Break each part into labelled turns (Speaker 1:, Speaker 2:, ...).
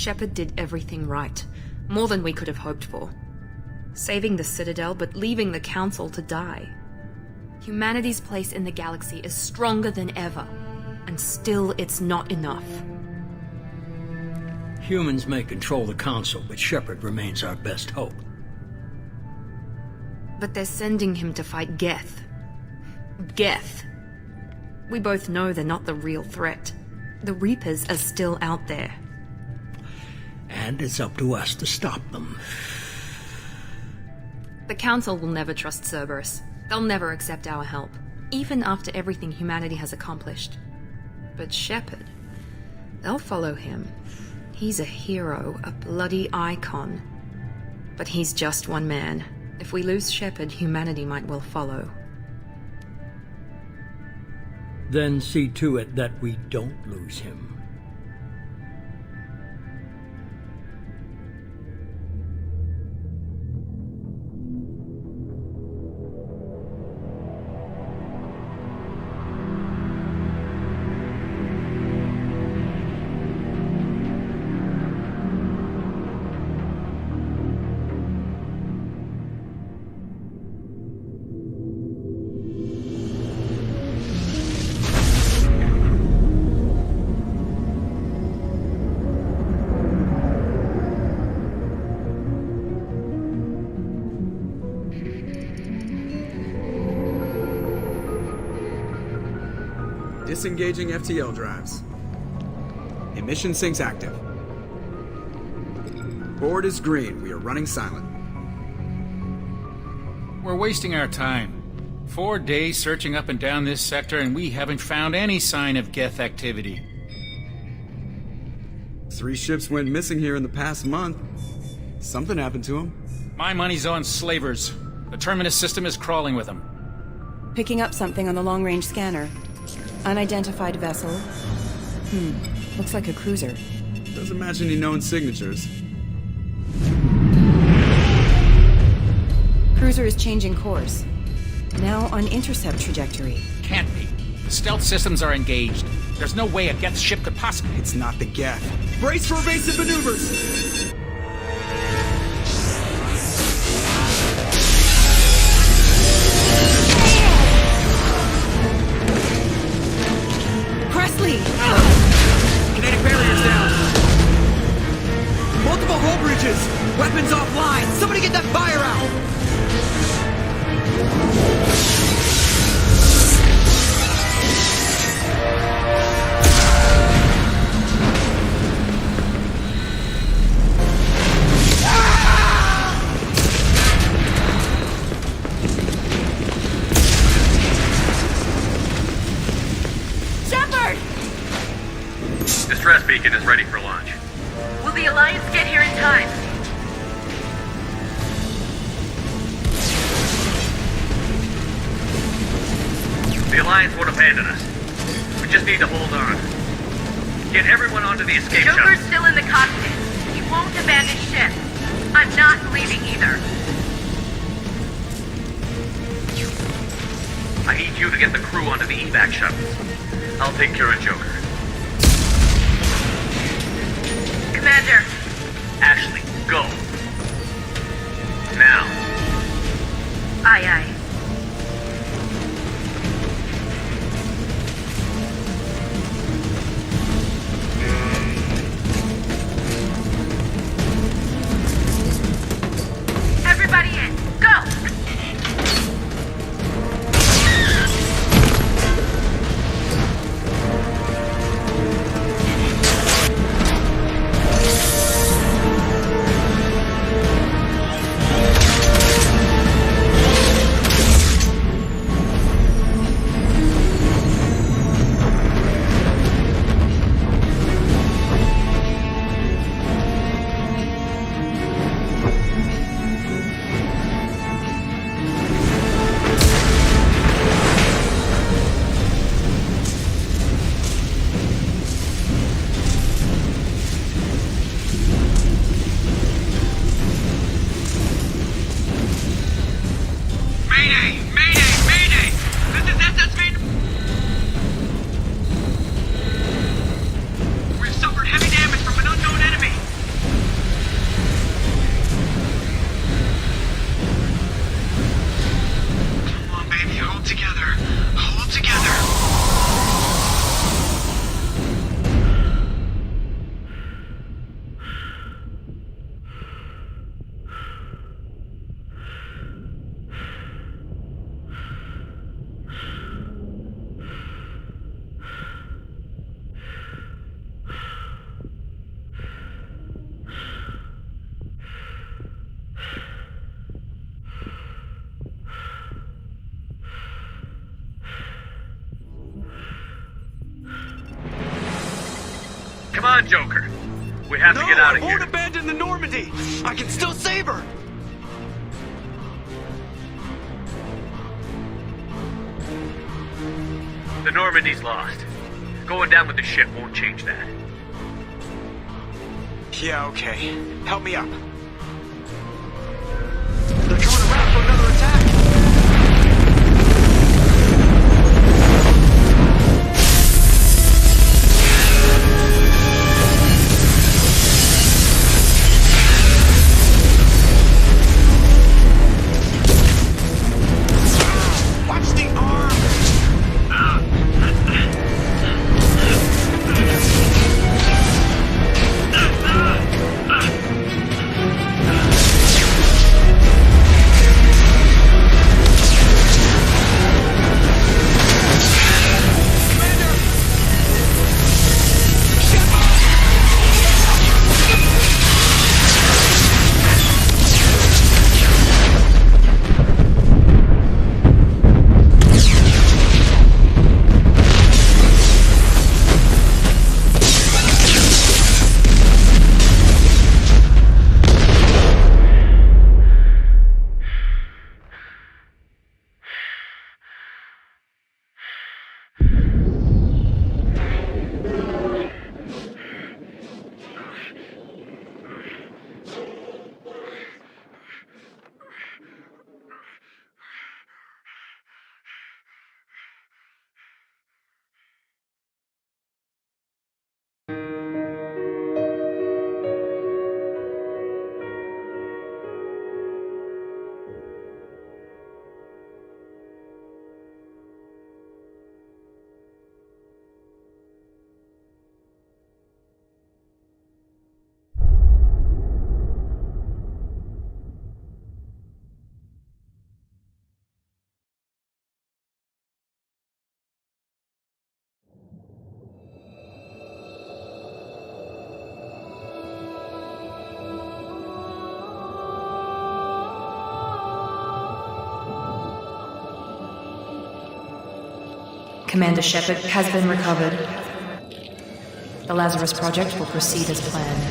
Speaker 1: Shepard did everything right. More than we could have hoped for. Saving the Citadel, but leaving the Council to die. Humanity's place in the galaxy is stronger than ever. And still it's not enough.
Speaker 2: Humans may control the Council, but Shepard remains our best hope.
Speaker 1: But they're sending him to fight Geth. Geth. We both know they're not the real threat. The Reapers are still out there.
Speaker 2: And it's up to us to stop them.
Speaker 1: The Council will never trust Cerberus. They'll never accept our help, even after everything humanity has accomplished. But Shepard, they'll follow him. He's a hero, a bloody icon. But he's just one man. If we lose Shepard, humanity might well follow.
Speaker 2: Then see to it that we don't lose him.
Speaker 3: Disengaging FTL drives. Emission sinks active. Board is green. We are running silent.
Speaker 4: We're wasting our time. 4 days searching up and down this sector, and we haven't found any sign of Geth activity.
Speaker 3: 3 ships went missing here in the past month. Something happened to them.
Speaker 4: My money's on slavers. The Terminus system is crawling with them.
Speaker 5: Picking up something on the long-range scanner. Unidentified vessel. Looks like a cruiser.
Speaker 3: Doesn't match any known signatures.
Speaker 5: Cruiser is changing course. Now on intercept trajectory.
Speaker 4: Can't be. The stealth systems are engaged. There's no way a Geth ship could possibly...
Speaker 3: It's not the Geth. Brace for evasive maneuvers!
Speaker 6: Kinetic barriers down. Multiple hull bridges. Weapons offline. Somebody get that fire out.
Speaker 7: Distress beacon is ready for launch.
Speaker 8: Will the Alliance get here in time?
Speaker 7: The Alliance won't abandon us. We just need to hold on. Get everyone onto the escape shuttle.
Speaker 8: Joker's still in the cockpit. He won't abandon ship. I'm not leaving either.
Speaker 7: I need you to get the crew onto the evac shuttles. I'll take care of Joker.
Speaker 8: Commander.
Speaker 7: Ashley, go. Now.
Speaker 8: Aye, aye. Everybody in. Go!
Speaker 7: on, Joker. We have to get out of
Speaker 6: I
Speaker 7: here.
Speaker 6: won't abandon the Normandy! I can still save her!
Speaker 7: The Normandy's lost. Going down with the ship won't change that.
Speaker 6: Yeah, okay. Help me up. They're coming around for another attack! Watch the arm!
Speaker 1: Commander Shepard has been recovered. The Lazarus Project will proceed as planned.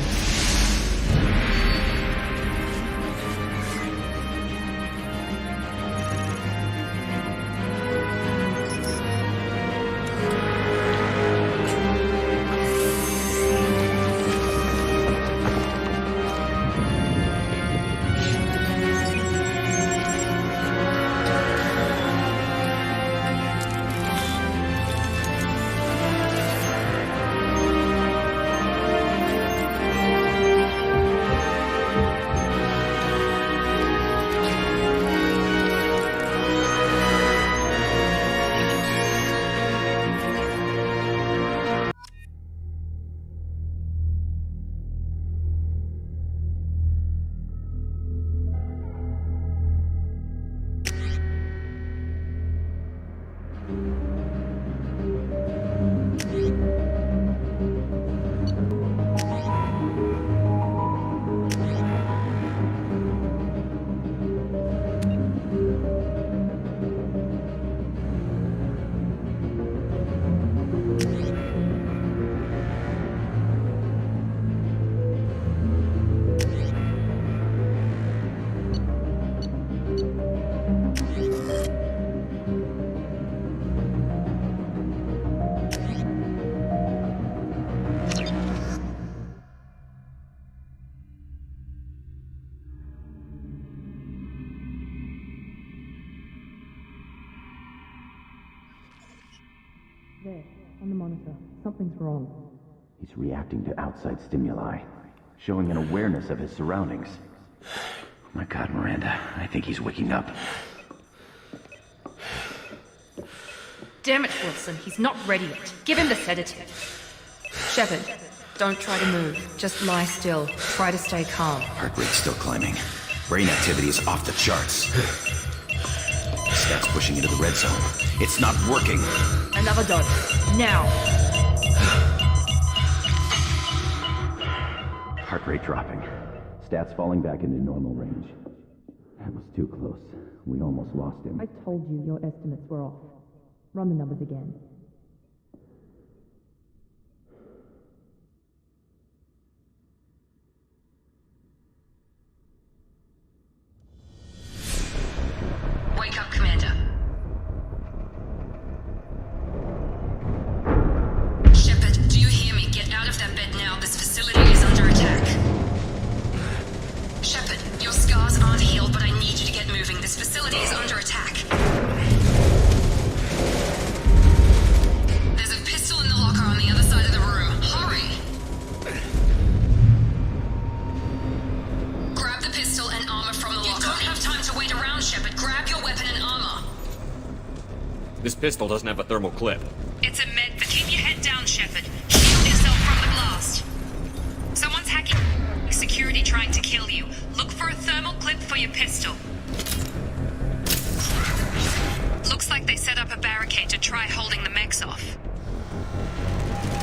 Speaker 9: There, on the monitor. Something's wrong.
Speaker 10: He's reacting to outside stimuli, showing an awareness of his surroundings. Oh my God, Miranda, I think he's waking up.
Speaker 1: Damn it, Wilson, he's not ready yet. Give him the sedative. Shepard, don't try to move. Just lie still. Try to stay calm.
Speaker 10: Heart rate's still climbing. Brain activity is off the charts. Stats pushing into the red zone. It's not working.
Speaker 1: Another dose. Now.
Speaker 10: Heart rate dropping. Stats falling back into normal range. That was too close. We almost lost him.
Speaker 9: I told you your estimates were off. Run the numbers again.
Speaker 1: moving. This facility is under attack. There's a pistol in the locker on the other side of the room. Hurry! Grab the pistol and armor from the locker. You don't have time to wait around, Shepard. Grab your weapon and armor.
Speaker 11: This pistol doesn't have a thermal clip.
Speaker 1: It's a med, but keep your head down, Shepard. Shield yourself from the blast. Someone's hacking security trying to kill you. Look for a thermal clip for your pistol. Looks like they set up a barricade to try holding the mechs off.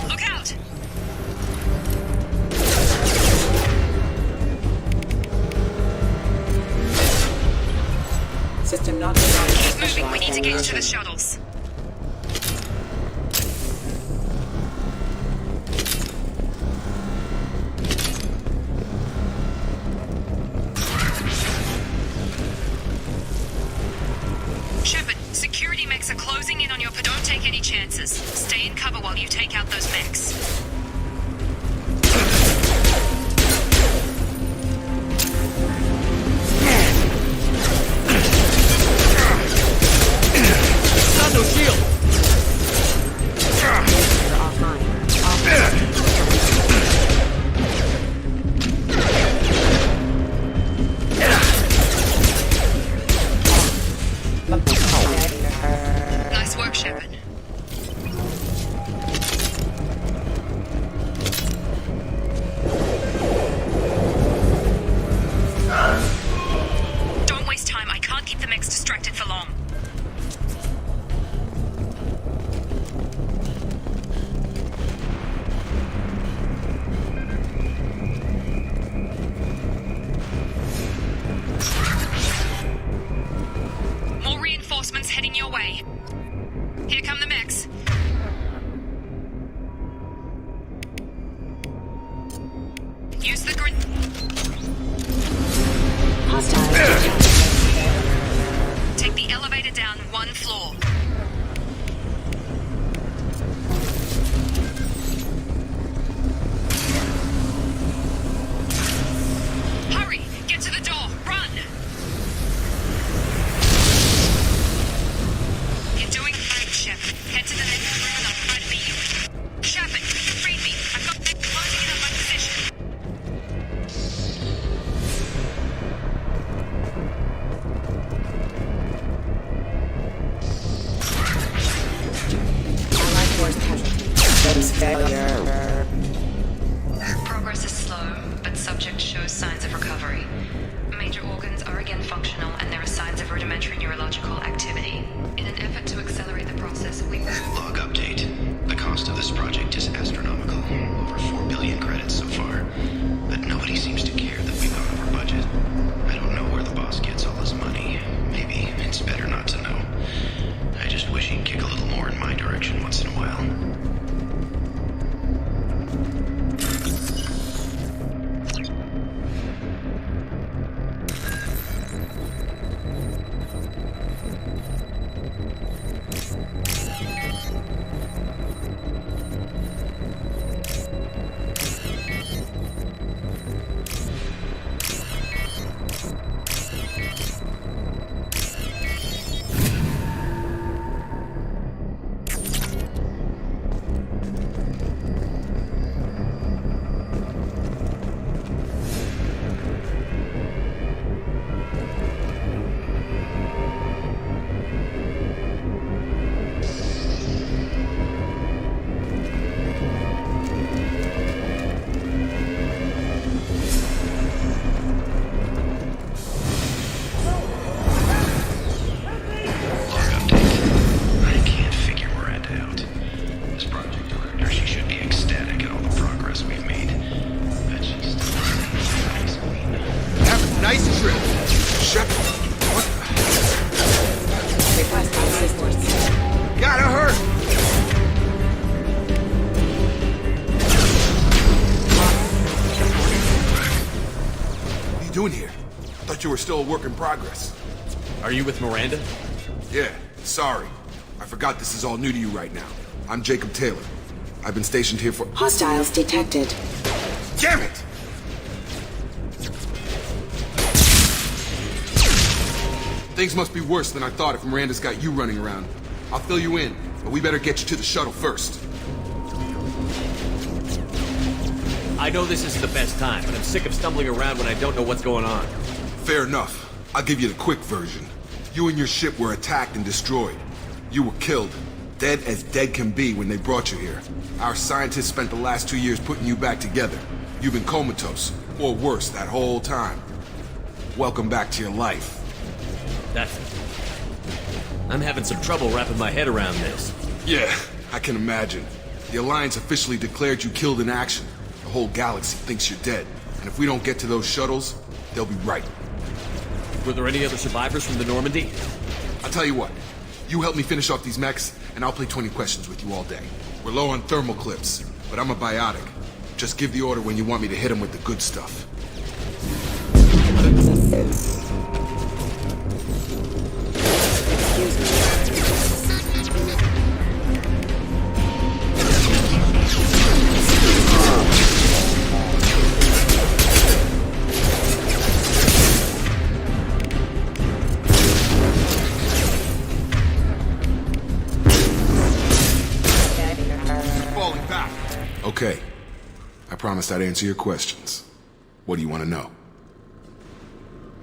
Speaker 1: Look out!
Speaker 5: System not
Speaker 1: Keep moving, we need to get to the shuttles. Shepard, security mechs are closing in on your... Don't take any chances. Stay in cover while you take out those mechs.
Speaker 6: Not no shield!
Speaker 1: Nice work, Shepard. Don't waste time. I can't keep the mechs distracted for long. More reinforcements heading your way. Here come the mechs. Use the grid. Take the elevator down one floor. Hurry! Get to the door! Run! You're doing great, Shepard. Head to the next room and I'll try to beat you. Shepard, read me. I've got them closing in on my position.
Speaker 5: Allied force casualty. Base failure.
Speaker 1: Progress is slow, but subject shows signs of recovery. Major organs are again functional, and there are signs of rudimentary neurological activity. In an effort to accelerate the process, we...
Speaker 12: Log update. The cost of this project is astronomical. Over 4 billion credits so far. But nobody seems to care that we've gone over budget. I don't know where the boss gets all his money. Maybe it's better not to know. I just wish he'd kick a little more in my direction once in a while.
Speaker 3: Nice trip. Shepard, what?
Speaker 5: Requesting assistance.
Speaker 3: Gotta hurt! What are you doing here? Thought you were still a work in progress.
Speaker 11: Are you with Miranda?
Speaker 3: Yeah, sorry. I forgot this is all new to you right now. I'm Jacob Taylor. I've been stationed here for...
Speaker 5: Hostiles detected.
Speaker 3: Damn it! Things must be worse than I thought if Miranda's got you running around. I'll fill you in, but we better get you to the shuttle first.
Speaker 11: I know this isn't the best time, but I'm sick of stumbling around when I don't know what's going on.
Speaker 3: Fair enough. I'll give you the quick version. You and your ship were attacked and destroyed. You were killed. Dead as dead can be when they brought you here. Our scientists spent the last 2 years putting you back together. You've been comatose, or worse, that whole time. Welcome back to your life.
Speaker 11: I'm having some trouble wrapping my head around this.
Speaker 3: Yeah, I can imagine. The Alliance officially declared you killed in action. The whole galaxy thinks you're dead. And if we don't get to those shuttles, they'll be right.
Speaker 11: Were there any other survivors from the Normandy?
Speaker 3: I'll tell you what. You help me finish off these mechs, and I'll play 20 questions with you all day. We're low on thermal clips, but I'm a biotic. Just give the order when you want me to hit them with the good stuff. Okay. I promised I'd answer your questions. What do you want to know?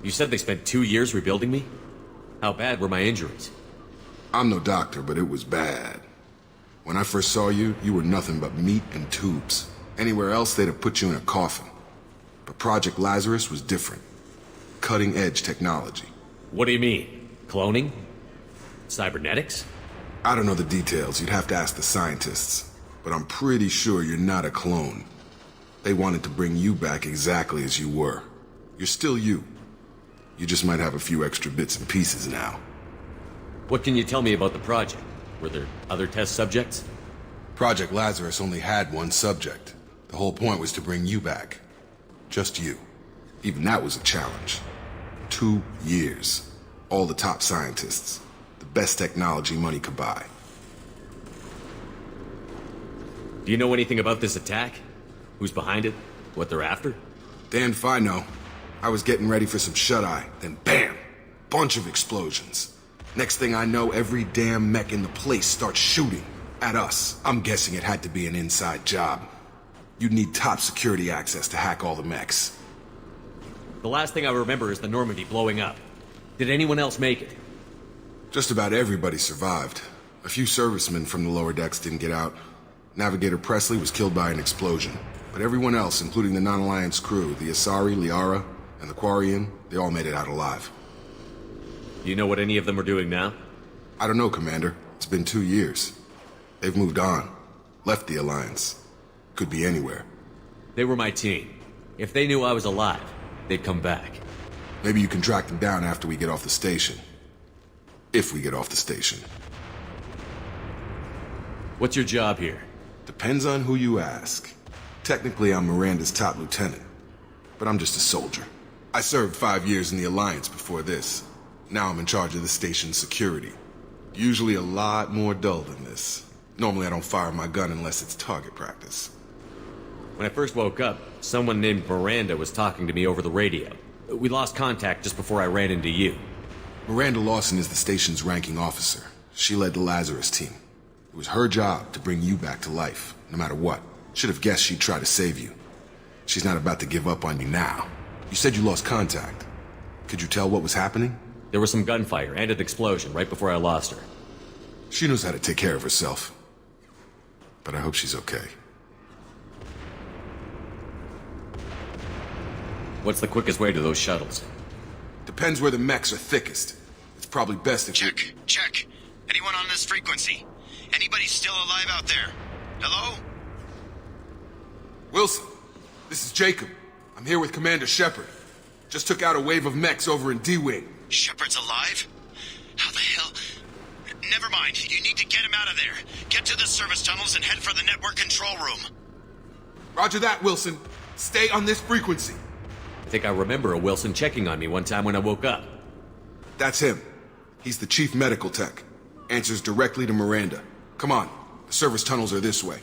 Speaker 11: You said they spent 2 years rebuilding me? How bad were my injuries?
Speaker 3: I'm no doctor, but it was bad. When I first saw you, you were nothing but meat and tubes. Anywhere else, they'd have put you in a coffin. But Project Lazarus was different. Cutting-edge technology.
Speaker 11: What do you mean? Cloning? Cybernetics?
Speaker 3: I don't know the details. You'd have to ask the scientists. But I'm pretty sure you're not a clone. They wanted to bring you back exactly as you were. You're still you. You just might have a few extra bits and pieces now.
Speaker 11: What can you tell me about the project? Were there other test subjects?
Speaker 3: Project Lazarus only had one subject. The whole point was to bring you back. Just you. Even that was a challenge. 2 years. All the top scientists. The best technology money could buy.
Speaker 11: Do you know anything about this attack? Who's behind it? What they're after?
Speaker 3: Damned if I know. I was getting ready for some shut-eye, then bam! Bunch of explosions. Next thing I know, every damn mech in the place starts shooting at us. I'm guessing it had to be an inside job. You'd need top security access to hack all the mechs.
Speaker 11: The last thing I remember is the Normandy blowing up. Did anyone else make it?
Speaker 3: Just about everybody survived. A few servicemen from the lower decks didn't get out. Navigator Presley was killed by an explosion. But everyone else, including the non-Alliance crew, the Asari, Liara, and the Quarian, they all made it out alive.
Speaker 11: Do you know what any of them are doing now?
Speaker 3: I don't know, Commander. It's been 2 years. They've moved on. Left the Alliance. Could be anywhere.
Speaker 11: They were my team. If they knew I was alive, they'd come back.
Speaker 3: Maybe you can track them down after we get off the station. If we get off the station.
Speaker 11: What's your job here?
Speaker 3: Depends on who you ask. Technically, I'm Miranda's top lieutenant. But I'm just a soldier. I served 5 years in the Alliance before this. Now I'm in charge of the station's security. Usually a lot more dull than this. Normally I don't fire my gun unless it's target practice.
Speaker 11: When I first woke up, someone named Miranda was talking to me over the radio. We lost contact just before I ran into you.
Speaker 3: Miranda Lawson is the station's ranking officer. She led the Lazarus team. It was her job to bring you back to life, no matter what. Should have guessed she'd try to save you. She's not about to give up on you now. You said you lost contact. Could you tell what was happening?
Speaker 11: There was some gunfire and an explosion right before I lost her.
Speaker 3: She knows how to take care of herself. But I hope she's okay.
Speaker 11: What's the quickest way to those shuttles?
Speaker 3: Depends where the mechs are thickest. It's probably best if
Speaker 12: Check. Anyone on this frequency? Anybody still alive out there? Hello?
Speaker 3: Wilson, this is Jacob. I'm here with Commander Shepard. Just took out a wave of mechs over in D-Wing.
Speaker 12: Shepard's alive? How the hell? Never mind. You need to get him out of there. Get to the service tunnels and head for the network control room.
Speaker 3: Roger that, Wilson. Stay on this frequency.
Speaker 11: I think I remember a Wilson checking on me one time when I woke up.
Speaker 3: That's him. He's the chief medical tech. Answers directly to Miranda. Come on. The service tunnels are this way.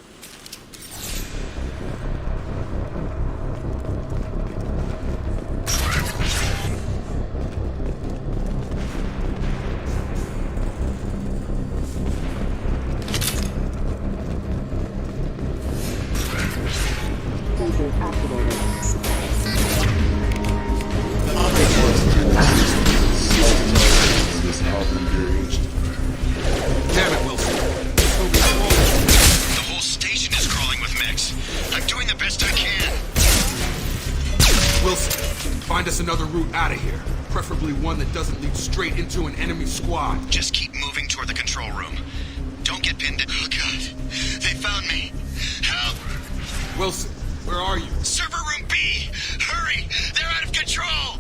Speaker 3: another route out of here. Preferably one that doesn't lead straight into an enemy squad.
Speaker 12: Just keep moving toward the control room. Don't get pinned in. Oh, God. They found me. Help!
Speaker 3: Wilson, where are you?
Speaker 12: Server room B! Hurry! They're out of control!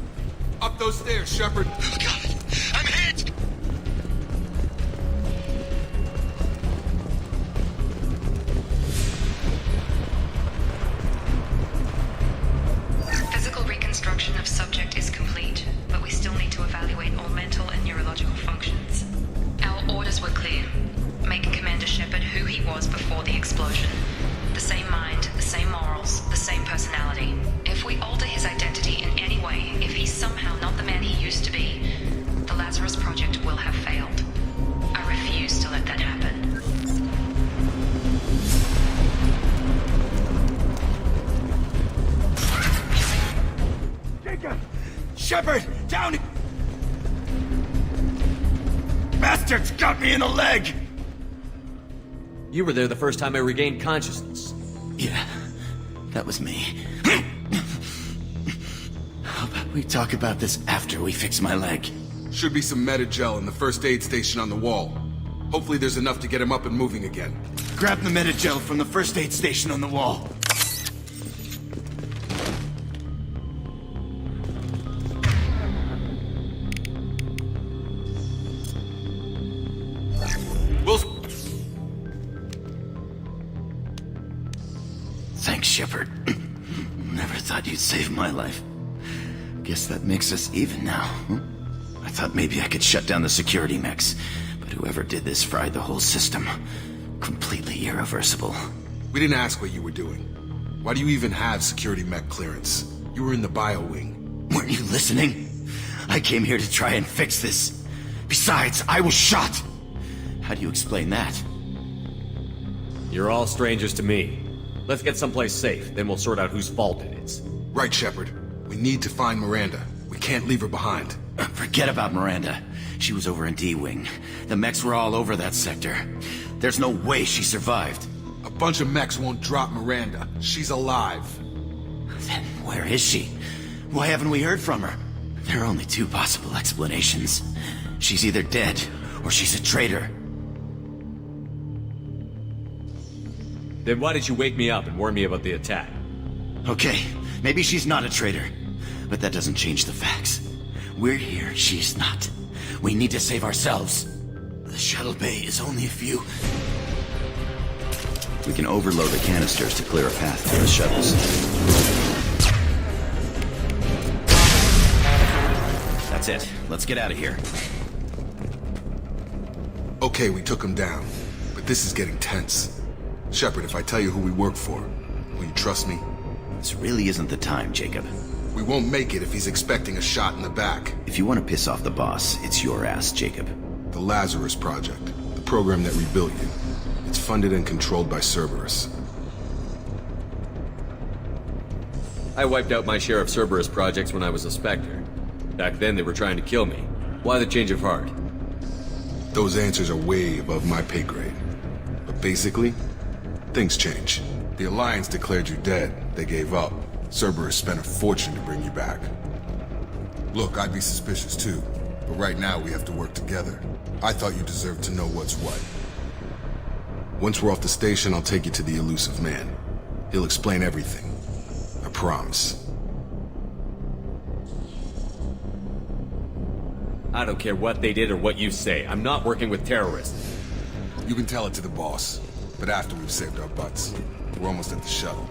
Speaker 3: Up those stairs, Shepard.
Speaker 12: Oh, God. I'm hit!
Speaker 13: Physical reconstruction of subject is complete, but we still need to evaluate all mental and neurological functions. Our orders were clear. Make Commander Shepard who he was before the explosion. The same mind, the same morals, the same personality. If we alter his identity in any way, if he's somehow not the man he used to be, the Lazarus Project will have failed. I refuse to let that happen.
Speaker 6: Jacob! Shepard! Down! Bastards got me in the leg!
Speaker 11: You were there the first time I regained consciousness.
Speaker 6: Yeah, that was me. How about we talk about this after we fix my leg?
Speaker 3: Should be some Metagel in the first aid station on the wall. Hopefully there's enough to get him up and moving again.
Speaker 6: Grab the Metagel from the first aid station on the wall. Thanks, Shepard. Never thought you'd save my life. Guess that makes us even now, huh? I thought maybe I could shut down the security mechs, but whoever did this fried the whole system. Completely irreversible.
Speaker 3: We didn't ask what you were doing. Why do you even have security mech clearance? You were in the bio wing.
Speaker 6: Weren't you listening? I came here to try and fix this. Besides, I was shot! How do you explain that?
Speaker 11: You're all strangers to me. Let's get someplace safe, then we'll sort out whose fault it is.
Speaker 3: Right, Shepard. We need to find Miranda. We can't leave her behind.
Speaker 6: Forget about Miranda. She was over in D-Wing. The mechs were all over that sector. There's no way she survived.
Speaker 3: A bunch of mechs won't drop Miranda. She's alive.
Speaker 6: Then where is she? Why haven't we heard from her? There are only two possible explanations. She's either dead, or she's a traitor.
Speaker 11: Then why did you wake me up and warn me about the attack?
Speaker 6: Okay, maybe she's not a traitor, but that doesn't change the facts. We're here, she's not. We need to save ourselves. The shuttle bay is only a few...
Speaker 10: We can overload the canisters to clear a path for the shuttles. That's it. Let's get out of here.
Speaker 3: Okay, we took him down, but this is getting tense. Shepard, if I tell you who we work for, will you trust me?
Speaker 10: This really isn't the time, Jacob.
Speaker 3: We won't make it if he's expecting a shot in the back.
Speaker 10: If you want to piss off the boss, it's your ass, Jacob.
Speaker 3: The Lazarus Project, the program that rebuilt you. It's funded and controlled by Cerberus.
Speaker 11: I wiped out my share of Cerberus projects when I was a Spectre. Back then they were trying to kill me. Why the change of heart?
Speaker 3: Those answers are way above my pay grade. But basically, things change. The Alliance declared you dead. They gave up. Cerberus spent a fortune to bring you back. Look, I'd be suspicious too, but right now we have to work together. I thought you deserved to know what's what. Once we're off the station, I'll take you to the elusive man. He'll explain everything. I promise.
Speaker 11: I don't care what they did or what you say. I'm not working with terrorists.
Speaker 3: You can tell it to the boss, but after we've saved our butts. We're almost at the shuttle.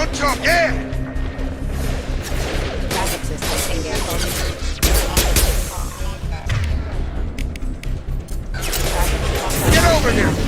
Speaker 3: on top, yeah!
Speaker 5: Traffic system engaged.
Speaker 3: Get over here!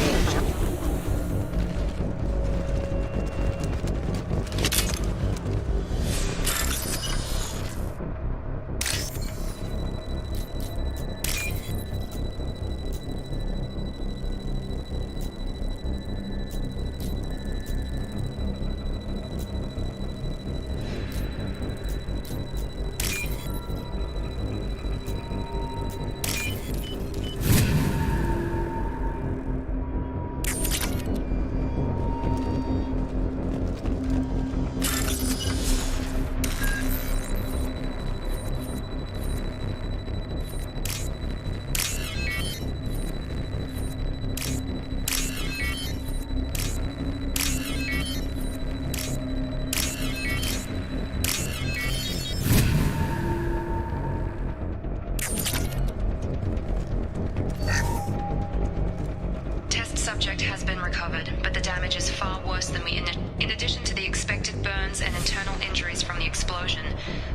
Speaker 13: Subject has been recovered, but the damage is far worse than we in addition to the expected burns and internal injuries from the explosion,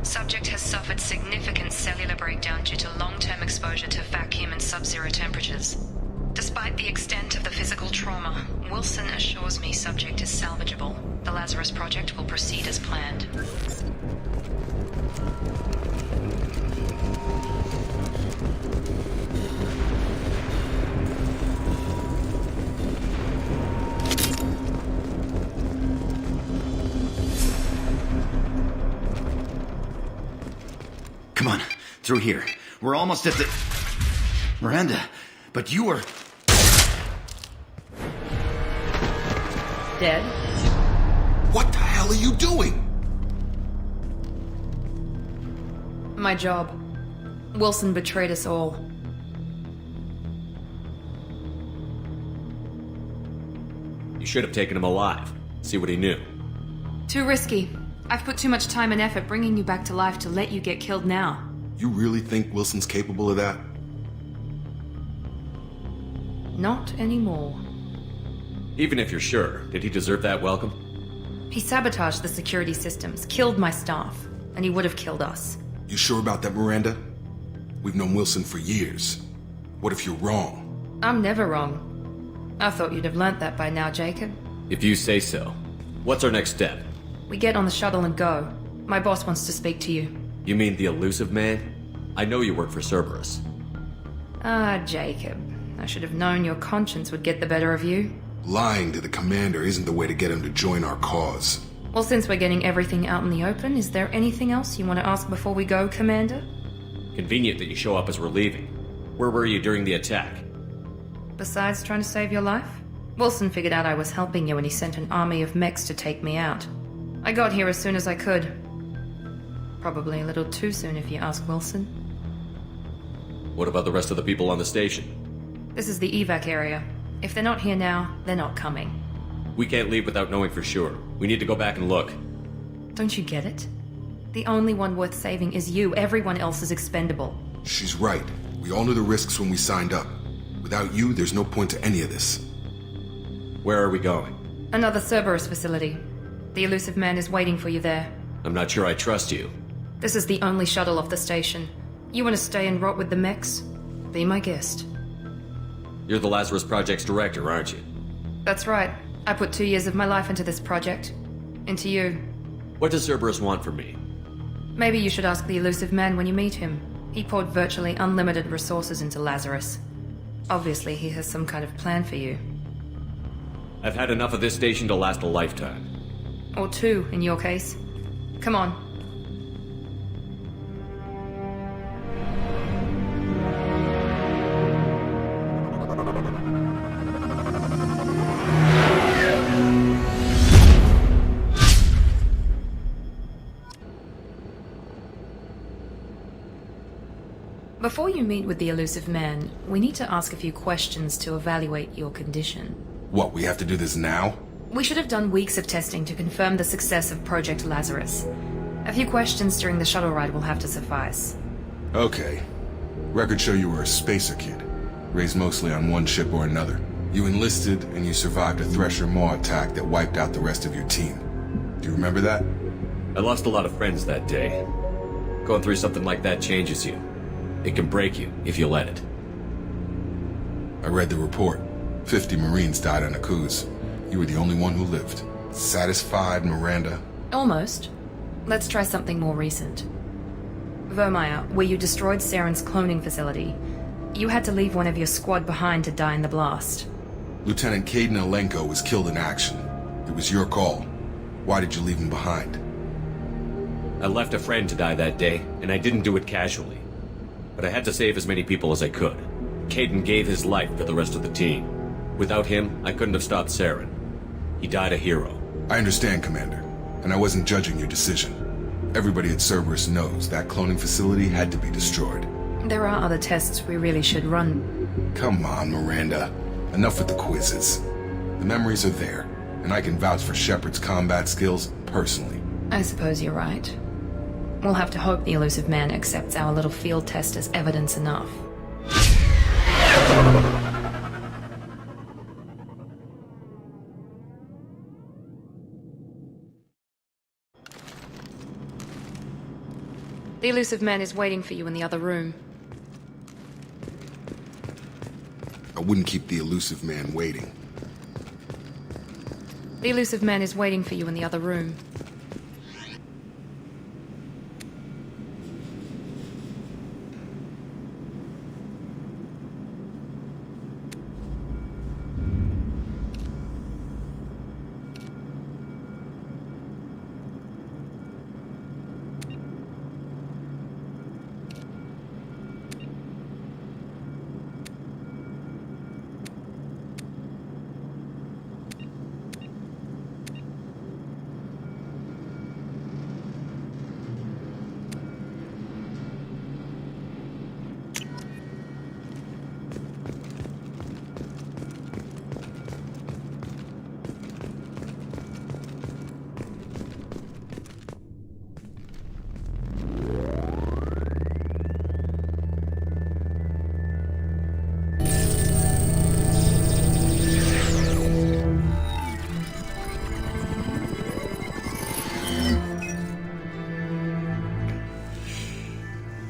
Speaker 13: subject has suffered significant cellular breakdown due to long-term exposure to vacuum and sub-zero temperatures. Despite the extent of the physical trauma, Wilson assures me subject is salvageable. The Lazarus Project will proceed as planned.
Speaker 6: Come on, through here. We're almost at the... Miranda, but you were...
Speaker 1: Dead?
Speaker 3: What the hell are you doing?
Speaker 1: My job. Wilson betrayed us all.
Speaker 11: You should have taken him alive. See what he knew.
Speaker 1: Too risky. I've put too much time and effort bringing you back to life to let you get killed now.
Speaker 3: You really think Wilson's capable of that?
Speaker 1: Not anymore.
Speaker 11: Even if you're sure, did he deserve that welcome?
Speaker 1: He sabotaged the security systems, killed my staff, and he would have killed us.
Speaker 3: You sure about that, Miranda? We've known Wilson for years. What if you're wrong?
Speaker 1: I'm never wrong. I thought you'd have learnt that by now, Jacob.
Speaker 11: If you say so. What's our next step?
Speaker 1: We get on the shuttle and go. My boss wants to speak to you.
Speaker 11: You mean the elusive man? I know you work for Cerberus.
Speaker 1: Ah, Jacob. I should have known your conscience would get the better of you.
Speaker 3: Lying to the commander isn't the way to get him to join our cause.
Speaker 1: Well, since we're getting everything out in the open, is there anything else you want to ask before we go, Commander?
Speaker 11: Convenient that you show up as we're leaving. Where were you during the attack?
Speaker 1: Besides trying to save your life? Wilson figured out I was helping you and he sent an army of mechs to take me out. I got here as soon as I could. Probably a little too soon if you ask Wilson.
Speaker 11: What about the rest of the people on the station?
Speaker 1: This is the evac area. If they're not here now, they're not coming.
Speaker 11: We can't leave without knowing for sure. We need to go back and look.
Speaker 1: Don't you get it? The only one worth saving is you. Everyone else is expendable.
Speaker 3: She's right. We all knew the risks when we signed up. Without you, there's no point to any of this.
Speaker 11: Where are we going?
Speaker 1: Another Cerberus facility. The elusive man is waiting for you there.
Speaker 11: I'm not sure I trust you.
Speaker 1: This is the only shuttle off the station. You want to stay and rot with the mechs? Be my guest.
Speaker 11: You're the Lazarus Project's director, aren't you?
Speaker 1: That's right. I put 2 years of my life into this project. Into you.
Speaker 11: What does Cerberus want from me?
Speaker 1: Maybe you should ask the elusive man when you meet him. He poured virtually unlimited resources into Lazarus. Obviously, he has some kind of plan for you.
Speaker 11: I've had enough of this station to last a lifetime.
Speaker 1: Or 2, in your case. Come on. Before you meet with the elusive man, we need to ask a few questions to evaluate your condition.
Speaker 3: What, we have to do this now?
Speaker 1: We should have done weeks of testing to confirm the success of Project Lazarus. A few questions during the shuttle ride will have to suffice.
Speaker 3: Okay. Records show you were a spacer kid, raised mostly on one ship or another. You enlisted and you survived a Thresher Maw attack that wiped out the rest of your team. Do you remember that?
Speaker 11: I lost a lot of friends that day. Going through something like that changes you. It can break you if you let it.
Speaker 3: I read the report. 50 Marines died on Akuz. You were the only one who lived. Satisfied, Miranda?
Speaker 1: Almost. Let's try something more recent. Vermeer, where you destroyed Saren's cloning facility, you had to leave one of your squad behind to die in the blast.
Speaker 3: Lieutenant Caden Alenko was killed in action. It was your call. Why did you leave him behind?
Speaker 11: I left a friend to die that day, and I didn't do it casually. But I had to save as many people as I could. Caden gave his life for the rest of the team. Without him, I couldn't have stopped Saren. He died a hero.
Speaker 3: I understand, Commander, and I wasn't judging your decision. Everybody at Cerberus knows that cloning facility had to be destroyed.
Speaker 1: There are other tests we really should run.
Speaker 3: Come on, Miranda. Enough with the quizzes. The memories are there, and I can vouch for Shepard's combat skills personally.
Speaker 1: I suppose you're right. We'll have to hope the elusive man accepts our little field test as evidence enough. The elusive man is waiting for you in the other room.
Speaker 3: I wouldn't keep the elusive man waiting.
Speaker 1: The elusive man is waiting for you in the other room.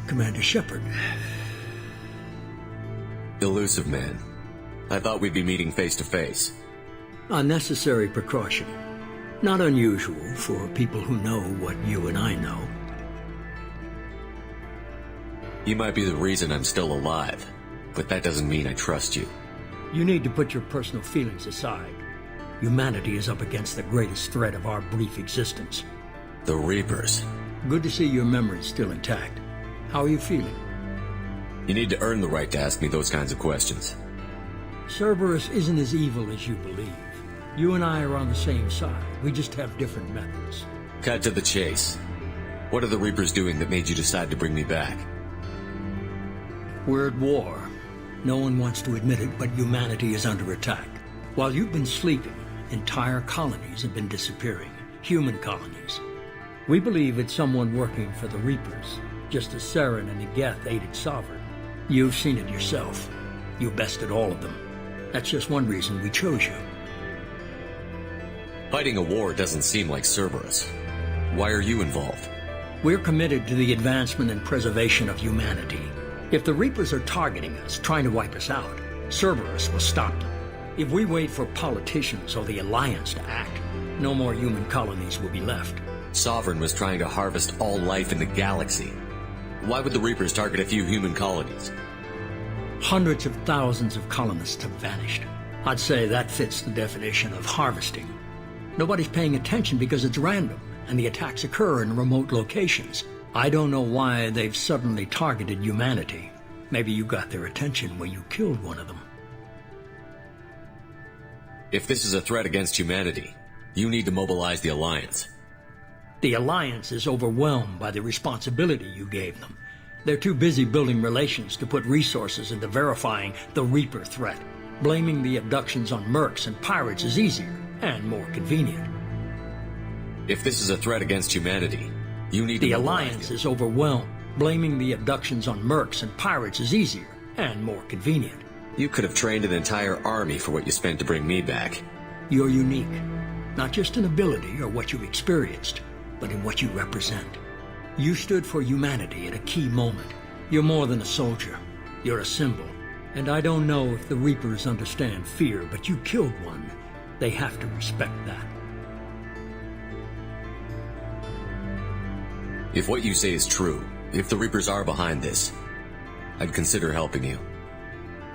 Speaker 2: Commander Shepard.
Speaker 11: Elusive man. I thought we'd be meeting face to face.
Speaker 2: A necessary precaution. Not unusual for people who know what you and I know.
Speaker 11: You might be the reason I'm still alive, but that doesn't mean I trust you.
Speaker 2: You need to put your personal feelings aside. Humanity is up against the greatest threat of our brief existence.
Speaker 11: The Reapers.
Speaker 2: Good to see your memory's still intact. How are you feeling?
Speaker 11: You need to earn the right to ask me those kinds of questions.
Speaker 2: Cerberus isn't as evil as you believe. You and I are on the same side. We just have different methods.
Speaker 11: Cut to the chase. What are the Reapers doing that made you decide to bring me back?
Speaker 2: We're at war. No one wants to admit it, but humanity is under attack. While you've been sleeping, entire colonies have been disappearing. Human colonies. We believe it's someone working for the Reapers, just as Saren and Igeth aided Sovereign. You've seen it yourself. You bested all of them. That's just one reason we chose you.
Speaker 11: Fighting a war doesn't seem like Cerberus. Why are you involved?
Speaker 2: We're committed to the advancement and preservation of humanity. If the Reapers are targeting us, trying to wipe us out, Cerberus will stop them. If we wait for politicians or the Alliance to act, no more human colonies will be left.
Speaker 11: Sovereign was trying to harvest all life in the galaxy. Why would the Reapers target a few human colonies?
Speaker 2: Hundreds of thousands of colonists have vanished. I'd say that fits the definition of harvesting. Nobody's paying attention because it's random, and the attacks occur in remote locations. I don't know why they've suddenly targeted humanity. Maybe you got their attention when you killed one of them.
Speaker 11: If this is a threat against humanity, you need to mobilize the Alliance.
Speaker 2: The Alliance is overwhelmed by the responsibility you gave them. They're too busy building relations to put resources into verifying the Reaper threat. Blaming the abductions on mercs and pirates is easier and more convenient.
Speaker 11: If this is a threat against humanity, you need to mobilize.
Speaker 2: The Alliance is overwhelmed. Blaming the abductions on mercs and pirates is easier and more convenient.
Speaker 11: You could have trained an entire army for what you spent to bring me back.
Speaker 2: You're unique. Not just in ability or what you experienced, but in what you represent. You stood for humanity at a key moment. You're more than a soldier. You're a symbol. And I don't know if the Reapers understand fear, but you killed one. They have to respect that.
Speaker 11: If what you say is true, if the Reapers are behind this, I'd consider helping you.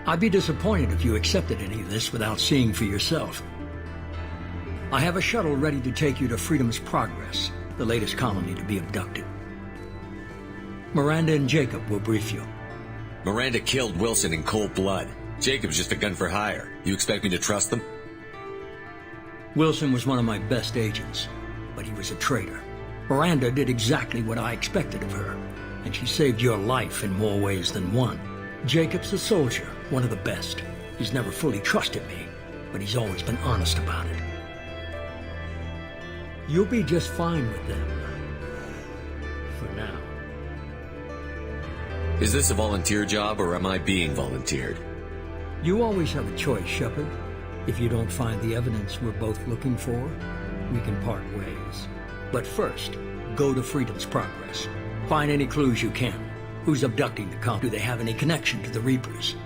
Speaker 2: I'd be disappointed if you accepted any of this without seeing for yourself. I have a shuttle ready to take you to Freedom's Progress, the latest colony to be abducted. Miranda and Jacob will brief you.
Speaker 11: Miranda killed Wilson in cold blood. Jacob's just a gun for hire. You expect me to trust them?
Speaker 2: Wilson was one of my best agents, but he was a traitor. Miranda did exactly what I expected of her, and she saved your life in more ways than one. Jacob's a soldier, one of the best. He's never fully trusted me, but he's always been honest about it. You'll be just fine with them. For now.
Speaker 11: Is this a volunteer job, or am I being volunteered?
Speaker 2: You always have a choice, Shepard. If you don't find the evidence we're both looking for, we can part ways. But first, go to Freedom's Progress. Find any clues you can. Who's abducting the colony? Do they have any connection to the Reapers?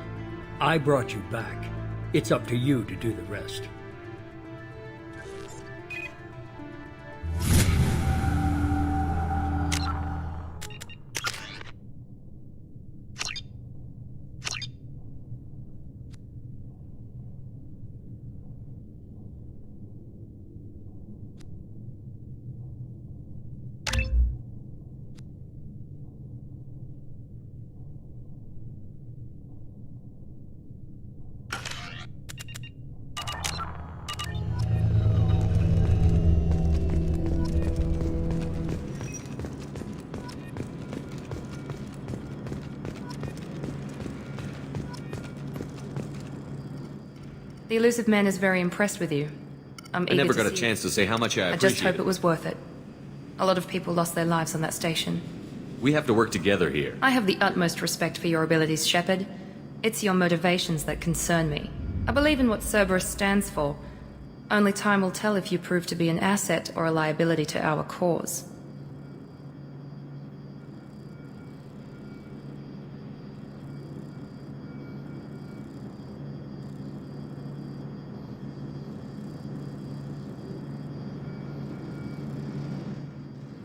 Speaker 2: I brought you back. It's up to you to do the rest.
Speaker 1: The elusive man is very impressed with you.
Speaker 11: I never got a chance to say how much I appreciate
Speaker 1: I just hope it was worth it. A lot of people lost their lives on that station.
Speaker 11: We have to work together here.
Speaker 1: I have the utmost respect for your abilities, Shepard. It's your motivations that concern me. I believe in what Cerberus stands for. Only time will tell if you prove to be an asset or a liability to our cause.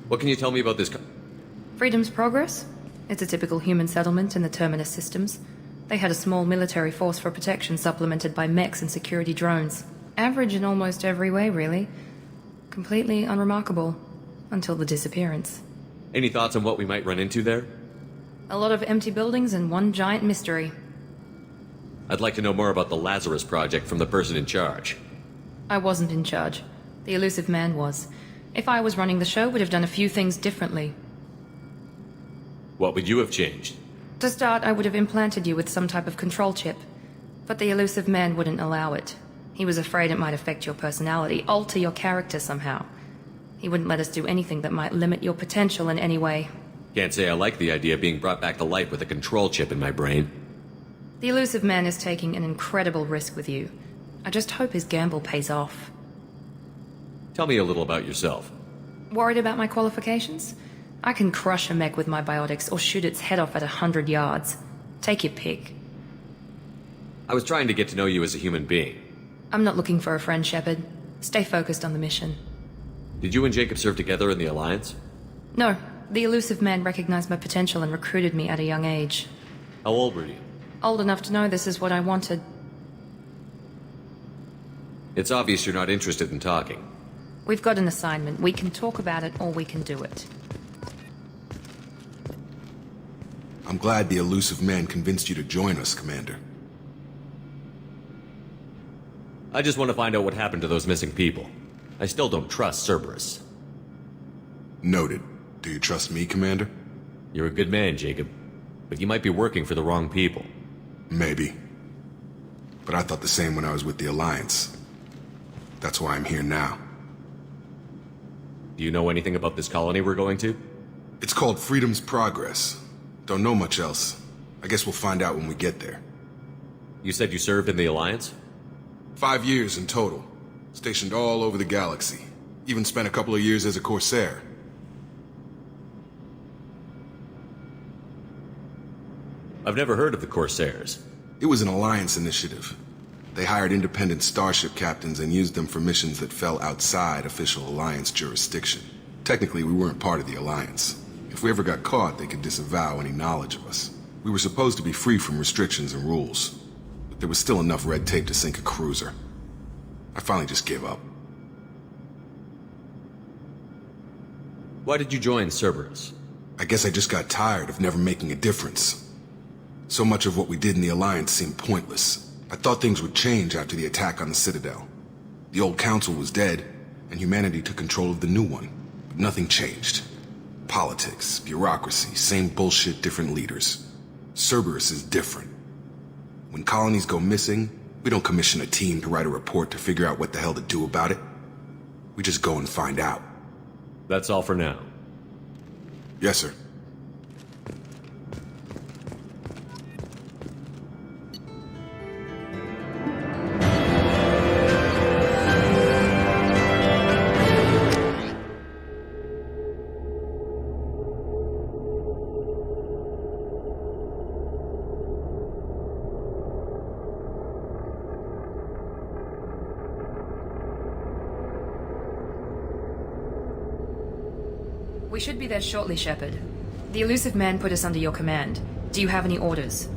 Speaker 11: What can you tell me about this
Speaker 1: Freedom's Progress? It's a typical human settlement in the Terminus systems. They had a small military force for protection supplemented by mechs and security drones. Average in almost every way, really. Completely unremarkable. Until the disappearance.
Speaker 11: Any thoughts on what we might run into there?
Speaker 1: A lot of empty buildings and one giant mystery.
Speaker 11: I'd like to know more about the Lazarus Project from the person in charge.
Speaker 1: I wasn't in charge. The elusive man was. If I was running the show, would have done a few things differently.
Speaker 11: What would you have changed?
Speaker 1: To start, I would have implanted you with some type of control chip. But the elusive man wouldn't allow it. He was afraid it might affect your personality, alter your character somehow. He wouldn't let us do anything that might limit your potential in any way.
Speaker 11: Can't say I like the idea of being brought back to life with a control chip in my brain.
Speaker 1: The elusive man is taking an incredible risk with you. I just hope his gamble pays off.
Speaker 11: Tell me a little about yourself.
Speaker 1: Worried about my qualifications? I can crush a mech with my biotics or shoot its head off at 100 yards. Take your pick.
Speaker 11: I was trying to get to know you as a human being.
Speaker 1: I'm not looking for a friend, Shepard. Stay focused on the mission.
Speaker 11: Did you and Jacob serve together in the Alliance?
Speaker 1: No. The elusive man recognized my potential and recruited me at a young age.
Speaker 11: How old were you?
Speaker 1: Old enough to know this is what I wanted.
Speaker 11: It's obvious you're not interested in talking.
Speaker 1: We've got an assignment. We can talk about it, or we can do it.
Speaker 3: I'm glad the elusive man convinced you to join us, Commander.
Speaker 11: I just want to find out what happened to those missing people. I still don't trust Cerberus.
Speaker 3: Noted. Do you trust me, Commander?
Speaker 11: You're a good man, Jacob. But you might be working for the wrong people.
Speaker 3: Maybe. But I thought the same when I was with the Alliance. That's why I'm here now.
Speaker 11: Do you know anything about this colony we're going to?
Speaker 3: It's called Freedom's Progress. Don't know much else. I guess we'll find out when we get there.
Speaker 11: You said you served in the Alliance?
Speaker 3: 5 years in total. Stationed all over the galaxy. Even spent a couple of years as a Corsair.
Speaker 11: I've never heard of the Corsairs.
Speaker 3: It was an Alliance initiative. They hired independent starship captains and used them for missions that fell outside official Alliance jurisdiction. Technically, we weren't part of the Alliance. If we ever got caught, they could disavow any knowledge of us. We were supposed to be free from restrictions and rules, but there was still enough red tape to sink a cruiser. I finally just gave up.
Speaker 11: Why did you join Cerberus?
Speaker 3: I guess I just got tired of never making a difference. So much of what we did in the Alliance seemed pointless. I thought things would change after the attack on the Citadel. The old council was dead, and humanity took control of the new one. But nothing changed. Politics, bureaucracy, same bullshit, different leaders. Cerberus is different. When colonies go missing, we don't commission a team to write a report to figure out what the hell to do about it. We just go and find out.
Speaker 11: That's all for now.
Speaker 3: Yes, sir.
Speaker 1: We should be there shortly, Shepard. The elusive man put us under your command. Do you have any orders?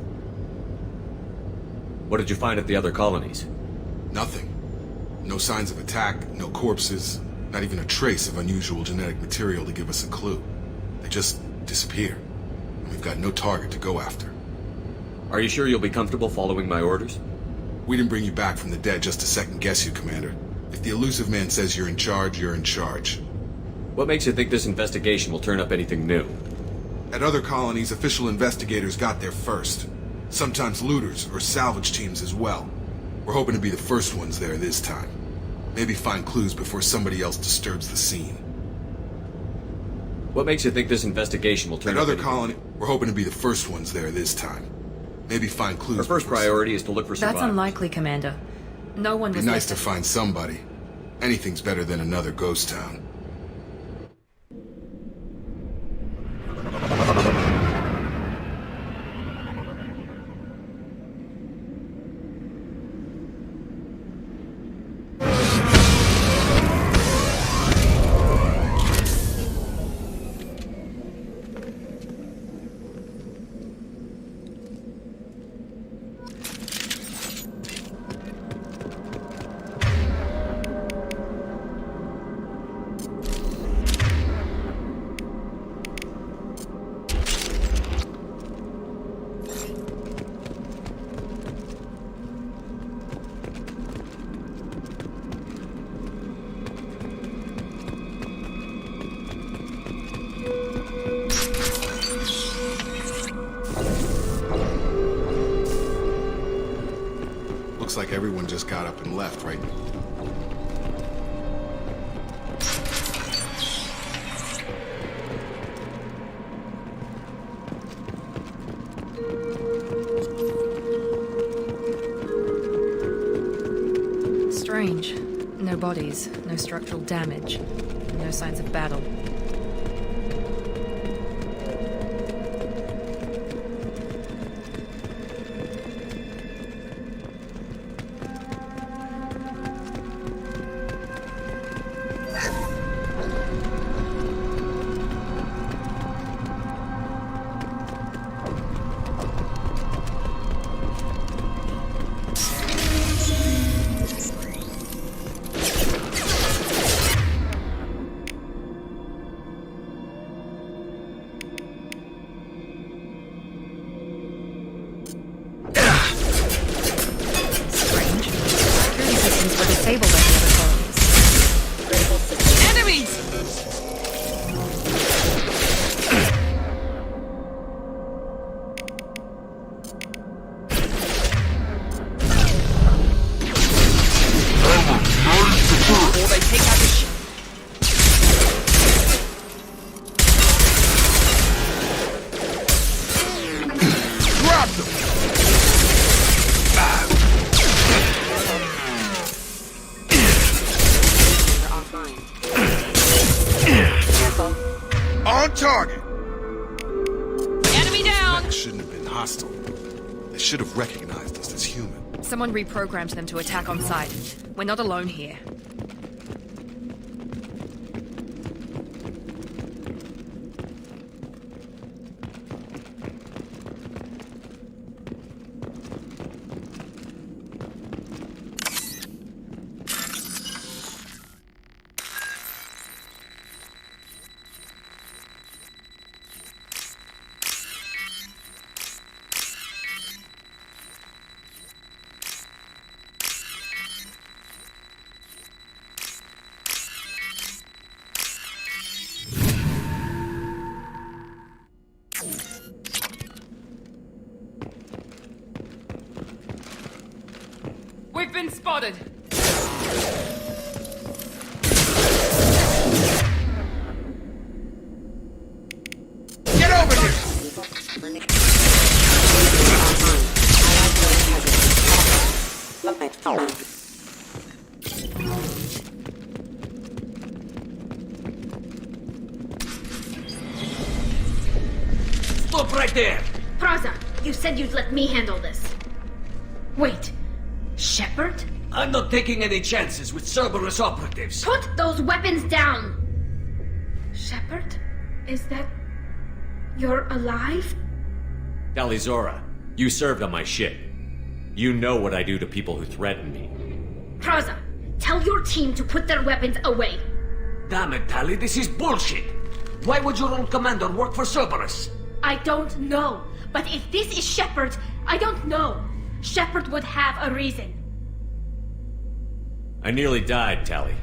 Speaker 11: What did you find at the other colonies?
Speaker 3: Nothing. No signs of attack, no corpses, not even a trace of unusual genetic material to give us a clue. They just disappear, and we've got no target to go after.
Speaker 11: Are you sure you'll be comfortable following my orders?
Speaker 3: We didn't bring you back from the dead just to second-guess you, Commander. If the elusive man says you're in charge, you're in charge.
Speaker 11: What makes you think this investigation will turn up anything new?
Speaker 3: At other colonies, official investigators got there first. Sometimes looters or salvage teams as well. We're hoping to be the first ones there this time. Maybe find clues before somebody else disturbs the scene.
Speaker 11: What makes you think this investigation will turn up
Speaker 3: anything? At other colonies, we're hoping to be the first ones there this time. Maybe find clues.
Speaker 11: Our first priority is to look for survivors.
Speaker 1: That's unlikely, Commander. No one was...
Speaker 3: It'd be nice to find somebody. Anything's better than another ghost town. Looks like everyone just got up and left, right?
Speaker 1: Strange. No bodies, no structural damage, no signs of battle.
Speaker 3: On target!
Speaker 1: Enemy down!
Speaker 3: Mech shouldn't have been hostile. They should have recognized us as human.
Speaker 1: Someone reprogrammed them to attack on sight. We're not alone here. We've been spotted!
Speaker 3: Get over here!
Speaker 14: Stop right there!
Speaker 8: Praza, you said you'd let me handle this. Wait. Shepard?
Speaker 14: I'm not taking any chances with Cerberus operatives.
Speaker 8: Put those weapons down! Shepard? Is that... You're alive?
Speaker 11: Talizora, you served on my ship. You know what I do to people who threaten me.
Speaker 8: Praza, tell your team to put their weapons away.
Speaker 14: Damn it, Tali, this is bullshit. Why would your own commander work for Cerberus?
Speaker 8: I don't know. But if this is Shepard, I don't know. Shepard would have a reason.
Speaker 11: I nearly died, Tali.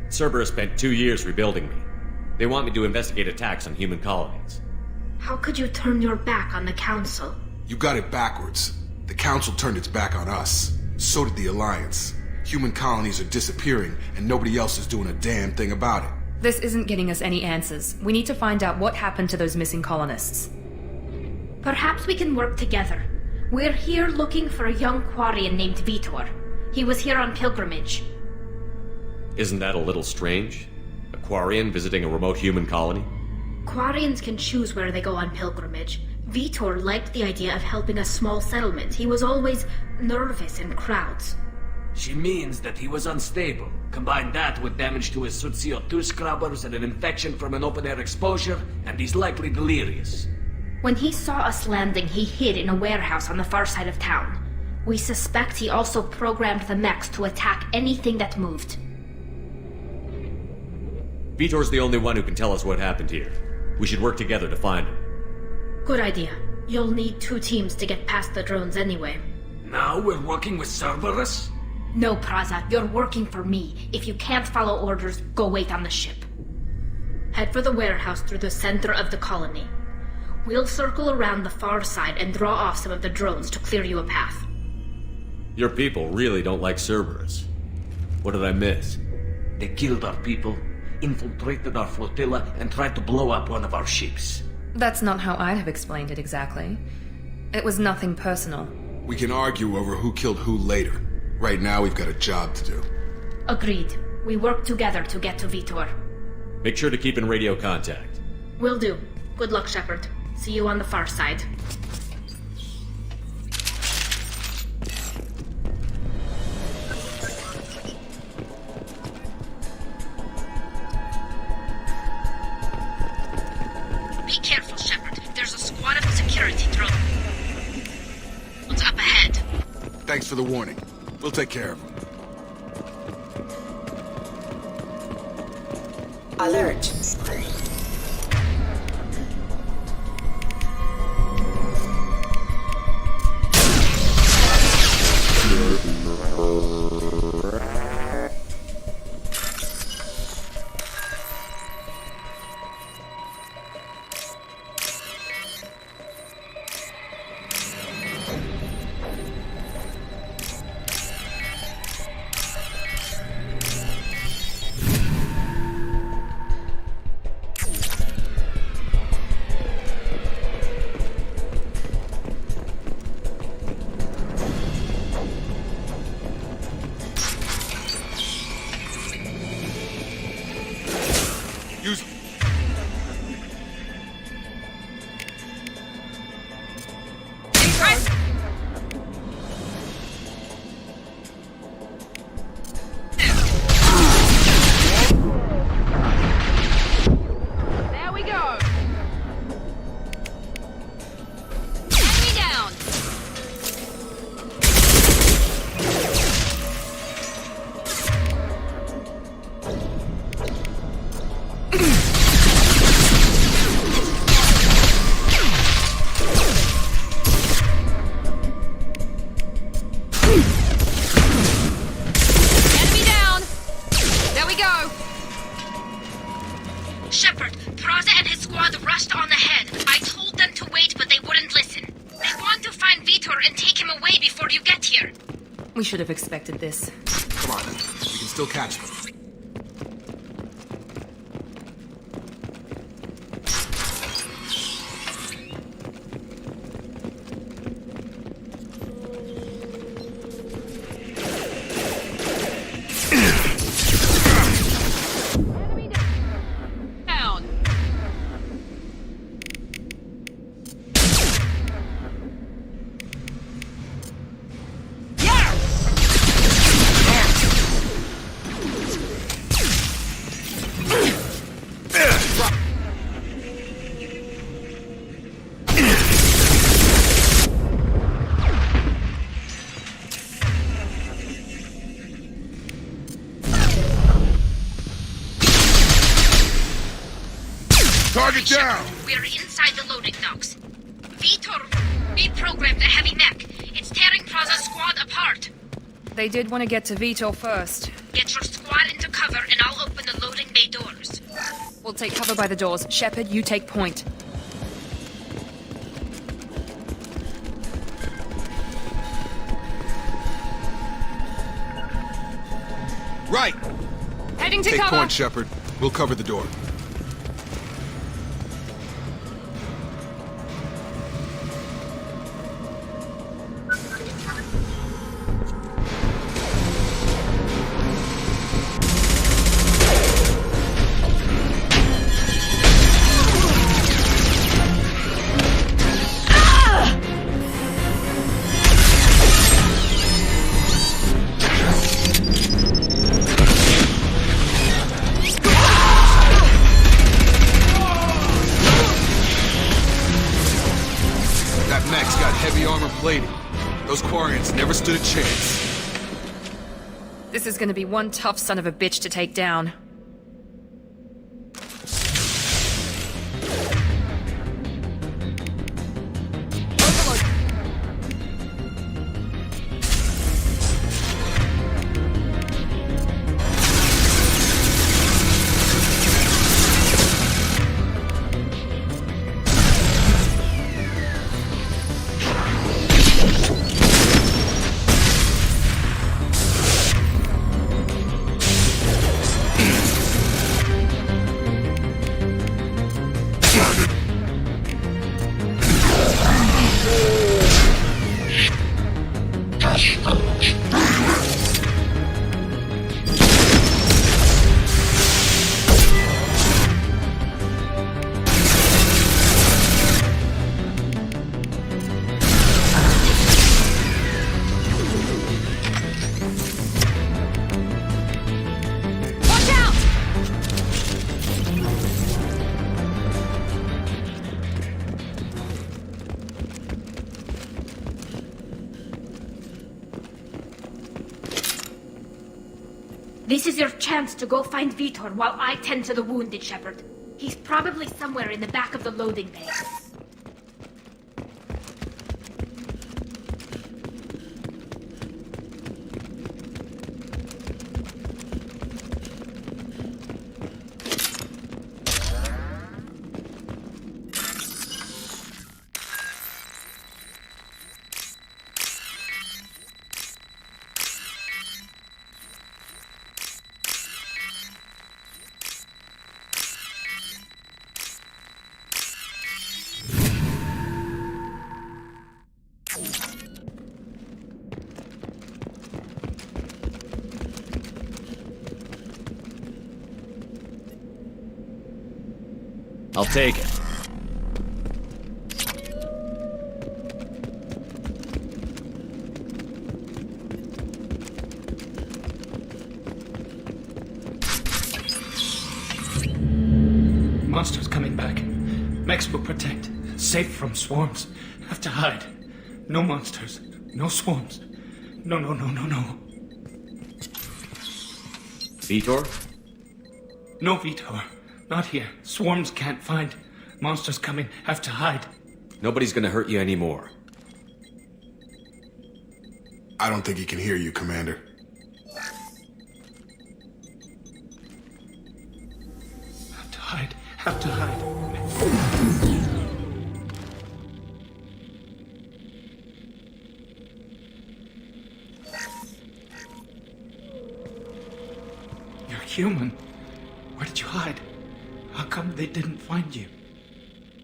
Speaker 11: Cerberus spent 2 years rebuilding me. They want me to investigate attacks on human colonies.
Speaker 8: How could you turn your back on the Council?
Speaker 3: You got it backwards. The Council turned its back on us. So did the Alliance. Human colonies are disappearing, and nobody else is doing a damn thing about it.
Speaker 1: This isn't getting us any answers. We need to find out what happened to those missing colonists.
Speaker 8: Perhaps we can work together. We're here looking for a young Quarian named Vitor. He was here on pilgrimage.
Speaker 11: Isn't that a little strange? A Quarian visiting a remote human colony?
Speaker 8: Quarians can choose where they go on pilgrimage. Vitor liked the idea of helping a small settlement. He was always nervous in crowds.
Speaker 14: She means that he was unstable. Combine that with damage to his CO2 scrubbers and an infection from an open-air exposure, and he's likely delirious.
Speaker 8: When he saw us landing, he hid in a warehouse on the far side of town. We suspect he also programmed the mechs to attack anything that moved.
Speaker 11: Vitor's the only one who can tell us what happened here. We should work together to find him.
Speaker 8: Good idea. You'll need 2 teams to get past the drones anyway.
Speaker 14: Now we're working with Cerberus?
Speaker 8: No, Praza, you're working for me. If you can't follow orders, go wait on the ship. Head for the warehouse through the center of the colony. We'll circle around the far side and draw off some of the drones to clear you a path.
Speaker 11: Your people really don't like Cerberus. What did I miss?
Speaker 14: They killed our people, infiltrated our flotilla, and tried to blow up one of our ships.
Speaker 1: That's not how I'd have explained it exactly. It was nothing personal.
Speaker 3: We can argue over who killed who later. Right now, we've got a job to do.
Speaker 8: Agreed. We work together to get to Vitor.
Speaker 11: Make sure to keep in radio contact.
Speaker 8: Will do. Good luck, Shepard. See you on the far side. Be careful, Shepard. There's a squad of security drone. What's up ahead?
Speaker 3: Thanks for the warning. We'll take care of them.
Speaker 5: Alert.
Speaker 8: Shepard, Praza and his squad rushed on ahead. I told them to wait, but they wouldn't listen. They want to find Vitor and take him away before you get here.
Speaker 1: We should have expected this.
Speaker 3: Come on, we can still catch them.
Speaker 8: Target down! We're inside the loading docks. Vitor reprogrammed the heavy mech. It's tearing Praza's squad apart.
Speaker 1: They did want to get to Vitor first.
Speaker 8: Get your squad into cover and I'll open the loading bay doors.
Speaker 1: We'll take cover by the doors. Shepard, you take point.
Speaker 3: Right!
Speaker 1: Heading to
Speaker 3: Take
Speaker 1: cover!
Speaker 3: point, Shepard. We'll cover the door. Those Quarians never stood a chance.
Speaker 1: This is gonna be one tough son of a bitch to take down.
Speaker 8: This is your chance to go find Vitor while I tend to the wounded, Shepard. He's probably somewhere in the back of the loading bay.
Speaker 11: I'll take it.
Speaker 14: Monsters coming back. Mechs will protect. Safe from swarms. Have to hide. No monsters. No swarms. No.
Speaker 11: Vitor?
Speaker 14: No, Vitor. Not here. Swarms can't find. Monsters coming. Have to hide.
Speaker 11: Nobody's gonna hurt you anymore.
Speaker 3: I don't think he can hear you, Commander.
Speaker 14: Have to hide. have to hide. You're human. Where did you hide? How come they didn't find you?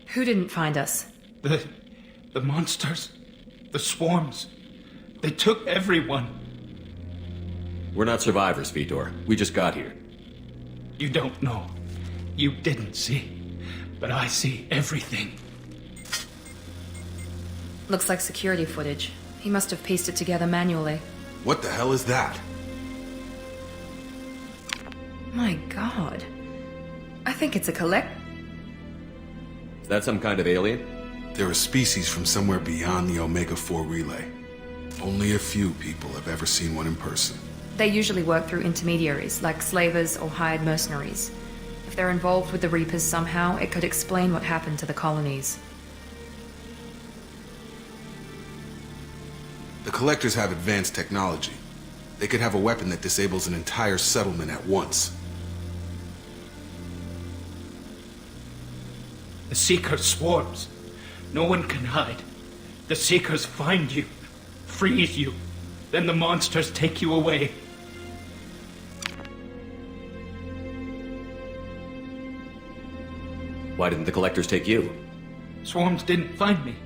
Speaker 1: Who didn't find us?
Speaker 14: The monsters. The swarms. They took everyone.
Speaker 11: We're not survivors, Vitor. We just got here.
Speaker 14: You don't know. You didn't see. But I see everything.
Speaker 1: Looks like security footage. He must have pieced it together manually.
Speaker 3: What the hell is that?
Speaker 1: My god. I think it's a collect...
Speaker 11: Is that some kind of alien?
Speaker 3: They're a species from somewhere beyond the Omega-4 relay. Only a few people have ever seen one in person.
Speaker 1: They usually work through intermediaries, like slavers or hired mercenaries. If they're involved with the Reapers somehow, it could explain what happened to the colonies.
Speaker 3: The Collectors have advanced technology. They could have a weapon that disables an entire settlement at once.
Speaker 14: The Seeker swarms. No one can hide. The Seekers find you, freeze you, then the monsters take you away.
Speaker 11: Why didn't the Collectors take you?
Speaker 14: Swarms didn't find me.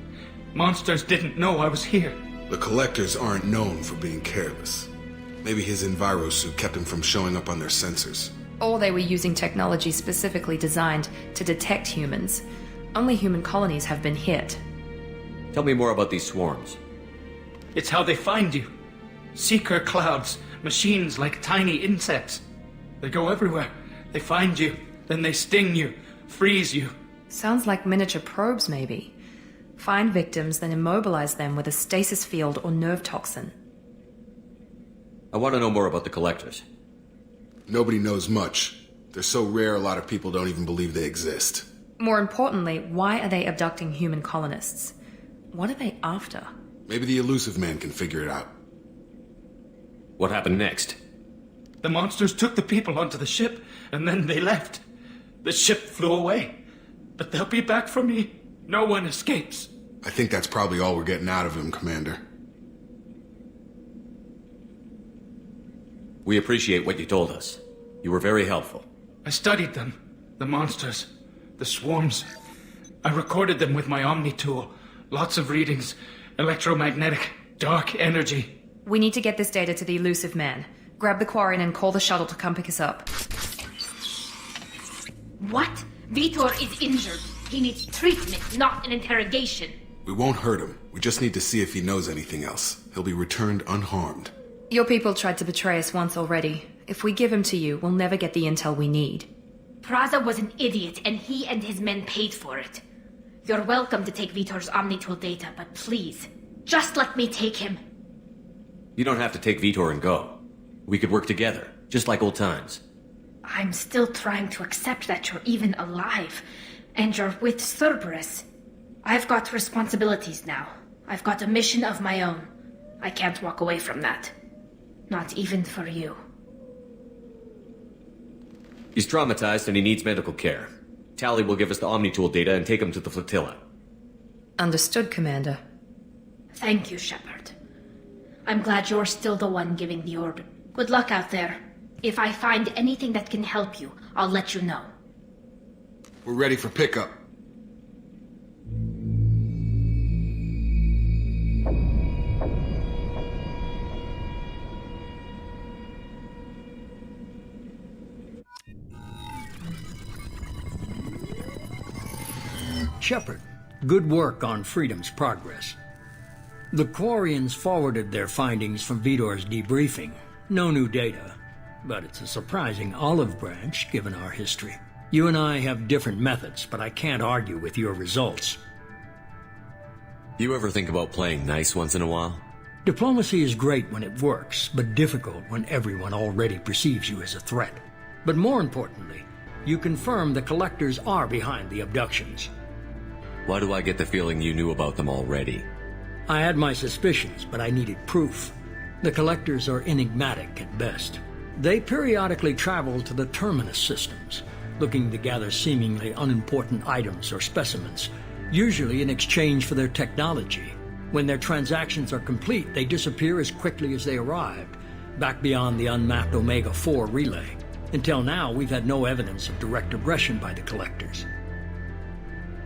Speaker 14: Monsters didn't know I was here.
Speaker 3: The Collectors aren't known for being careless. Maybe his Enviro suit kept him from showing up on their sensors.
Speaker 1: Or they were using technology specifically designed to detect humans. Only human colonies have been hit.
Speaker 11: Tell me more about these swarms.
Speaker 14: It's how they find you. Seeker clouds, machines like tiny insects. They go everywhere. They find you, then they sting you, freeze you.
Speaker 1: Sounds like miniature probes, maybe. Find victims, then immobilize them with a stasis field or nerve toxin.
Speaker 11: I want to know more about the Collectors.
Speaker 3: Nobody knows much. They're so rare a lot of people don't even believe they exist.
Speaker 1: More importantly, why are they abducting human colonists? What are they after?
Speaker 3: Maybe the Elusive Man can figure it out.
Speaker 11: What happened next?
Speaker 14: The monsters took the people onto the ship, and then they left. The ship flew away. But they'll be back for me. No one escapes.
Speaker 3: I think that's probably all we're getting out of him, Commander.
Speaker 11: We appreciate what you told us. You were very helpful.
Speaker 14: I studied them. The monsters. The swarms. I recorded them with my Omni tool. Lots of readings. Electromagnetic. Dark energy.
Speaker 1: We need to get this data to the Elusive Man. Grab the Quarian and call the shuttle to come pick us up.
Speaker 8: What? Vitor is injured. He needs treatment, not an interrogation.
Speaker 3: We won't hurt him. We just need to see if he knows anything else. He'll be returned unharmed.
Speaker 1: Your people tried to betray us once already. If we give him to you, we'll never get the intel we need.
Speaker 8: Praza was an idiot, and he and his men paid for it. You're welcome to take Vitor's Omnitool data, but please, just let me take him.
Speaker 11: You don't have to take Vitor and go. We could work together, just like old times.
Speaker 8: I'm still trying to accept that you're even alive, and you're with Cerberus. I've got responsibilities now. I've got a mission of my own. I can't walk away from that. Not even for you.
Speaker 11: He's traumatized and he needs medical care. Tally will give us the Omnitool data and take him to the flotilla.
Speaker 1: Understood, Commander.
Speaker 8: Thank you, Shepard. I'm glad you're still the one giving the order. Good luck out there. If I find anything that can help you, I'll let you know.
Speaker 3: We're ready for pickup.
Speaker 2: Shepard, good work on Freedom's progress. The Quarians forwarded their findings from Vitor's debriefing. No new data, but it's a surprising olive branch given our history. You and I have different methods, but I can't argue with your results.
Speaker 11: You ever think about playing nice once in a while?
Speaker 2: Diplomacy is great when it works, but difficult when everyone already perceives you as a threat. But more importantly, you confirm the Collectors are behind the abductions.
Speaker 11: Why do I get the feeling you knew about them already?
Speaker 2: I had my suspicions, but I needed proof. The Collectors are enigmatic at best. They periodically travel to the Terminus systems. looking to gather seemingly unimportant items or specimens, usually in exchange for their technology. When their transactions are complete, they disappear as quickly as they arrived, back beyond the unmapped Omega-4 relay. Until now, we've had no evidence of direct aggression by the Collectors.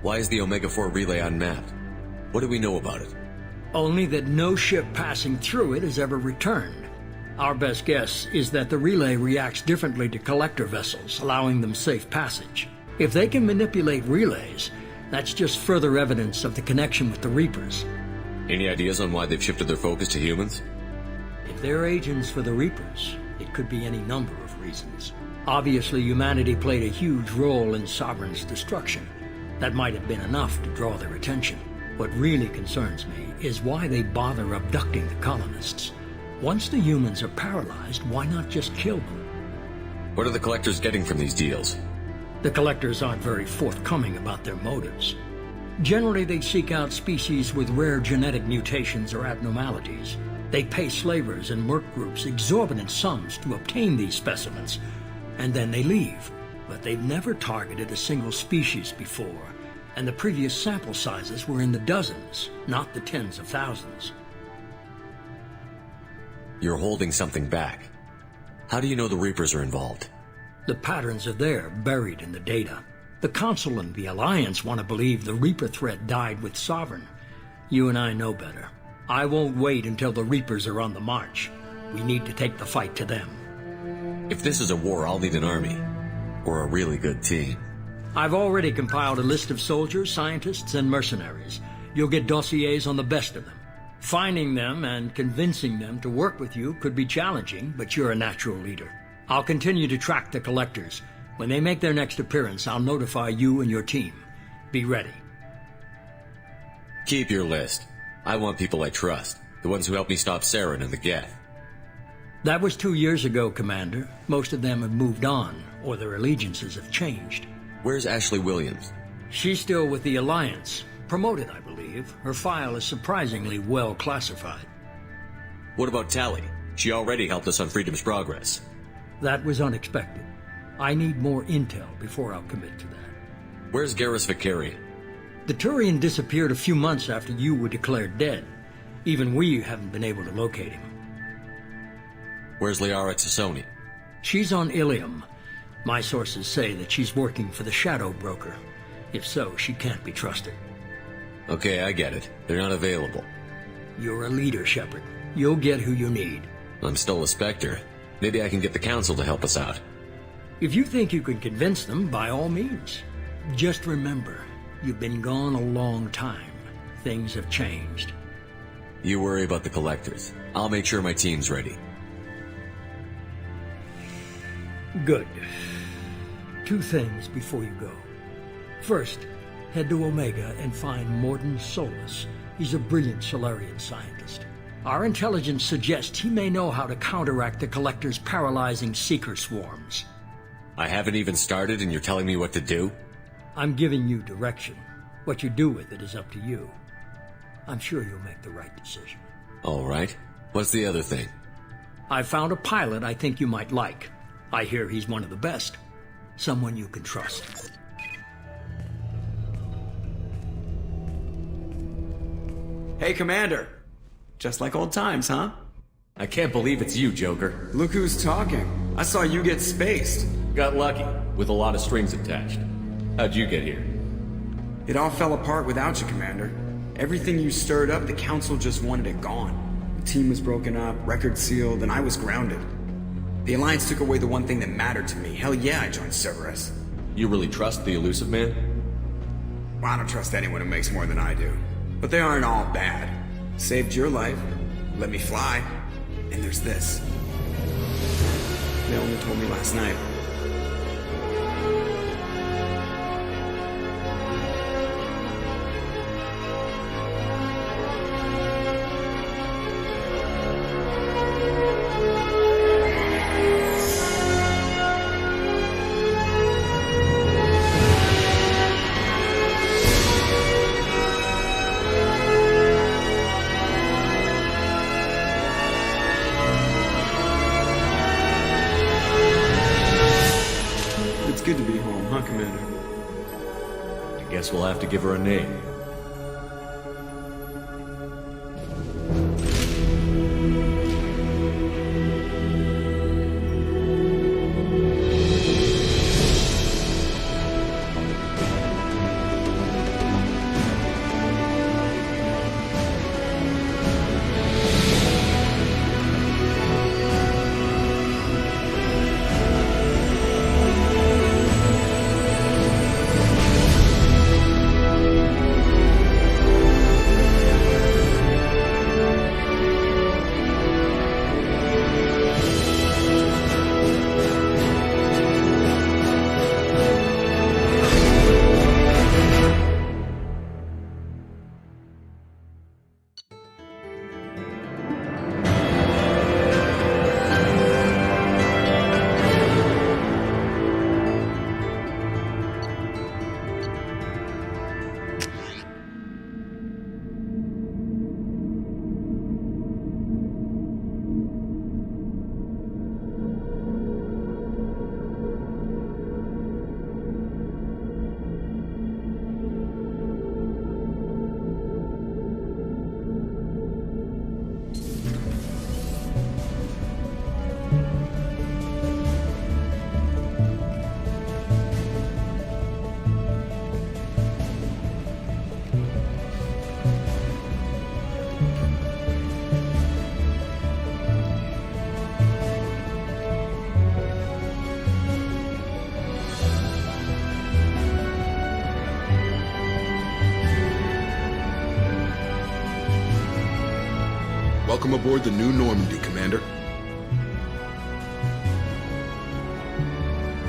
Speaker 11: Why is the Omega-4 relay unmapped? What do we know about it?
Speaker 2: Only that no ship passing through it has ever returned. Our best guess is that the relay reacts differently to Collector vessels, allowing them safe passage. If they can manipulate relays, that's just further evidence of the connection with the Reapers.
Speaker 11: Any ideas on why they've shifted their focus to humans?
Speaker 2: If they're agents for the Reapers, it could be any number of reasons. Obviously, humanity played a huge role in Sovereign's destruction. That might have been enough to draw their attention. What really concerns me is why they bother abducting the colonists. Once the humans are paralyzed, why not just kill them?
Speaker 11: What are the Collectors getting from these deals?
Speaker 2: The Collectors aren't very forthcoming about their motives. Generally, they seek out species with rare genetic mutations or abnormalities. They pay slavers and merc groups exorbitant sums to obtain these specimens, and then they leave. But they've never targeted a single species before, and the previous sample sizes were in the dozens, not the tens of thousands.
Speaker 11: You're holding something back. How do you know the Reapers are involved?
Speaker 2: The patterns are there, buried in the data. The Council and the Alliance want to believe the Reaper threat died with Sovereign. You and I know better. I won't wait until the Reapers are on the march. We need to take the fight to them.
Speaker 11: If this is a war, I'll need an army. Or a really good team.
Speaker 2: I've already compiled a list of soldiers, scientists, and mercenaries. You'll get dossiers on the best of them. Finding them and convincing them to work with you could be challenging, but you're a natural leader. I'll continue to track the Collectors. When they make their next appearance, I'll notify you and your team. Be ready.
Speaker 11: Keep your list. I want people I trust. The ones who helped me stop Saren and the Geth.
Speaker 2: That was 2 years ago, Commander. Most of them have moved on, or their allegiances have changed.
Speaker 11: Where's Ashley Williams?
Speaker 2: She's still with the Alliance. Promoted, I believe. Her file is surprisingly well classified.
Speaker 11: What about Tally? She already helped us on Freedom's Progress.
Speaker 2: That was unexpected. I need more intel before I'll commit to that.
Speaker 11: Where's Garrus Vicarian?
Speaker 2: The Turian disappeared a few months after you were declared dead. Even we haven't been able to locate him.
Speaker 11: Where's Liara Tassoni?
Speaker 2: She's on Ilium. My sources say that she's working for the Shadow Broker. If so, she can't be trusted.
Speaker 11: Okay, I get it. They're not available.
Speaker 2: You're a leader, Shepard. You'll get who you need.
Speaker 11: I'm still a Spectre. Maybe I can get the Council to help us out.
Speaker 2: If you think you can convince them, by all means. Just remember, you've been gone a long time. Things have changed.
Speaker 11: You worry about the Collectors. I'll make sure my team's ready.
Speaker 2: Good. 2 things before you go. First, head to Omega and find Mordin Solus. He's a brilliant Solarian scientist. Our intelligence suggests he may know how to counteract the Collector's paralyzing Seeker swarms.
Speaker 11: I haven't even started and you're telling me what to do?
Speaker 2: I'm giving you direction. What you do with it is up to you. I'm sure you'll make the right decision.
Speaker 11: All right. What's the other thing?
Speaker 2: I found a pilot I think you might like. I hear he's one of the best. Someone you can trust.
Speaker 15: Hey, Commander. Just like old times, huh?
Speaker 16: I can't believe it's you, Joker.
Speaker 15: Look who's talking. I saw you get spaced.
Speaker 16: Got lucky, with a lot of strings attached. How'd you get here?
Speaker 15: It all fell apart without you, Commander. Everything you stirred up, the Council just wanted it gone. The team was broken up, records sealed, and I was grounded. The Alliance took away the one thing that mattered to me. Hell yeah, I joined Cerberus.
Speaker 16: You really trust the Elusive Man?
Speaker 15: Well, I don't trust anyone who makes more than I do. But they aren't all bad. Saved your life, let me fly, and there's this. They only told me last night.
Speaker 11: Guess we'll have to give her a name.
Speaker 3: Welcome aboard the new Normandy, Commander.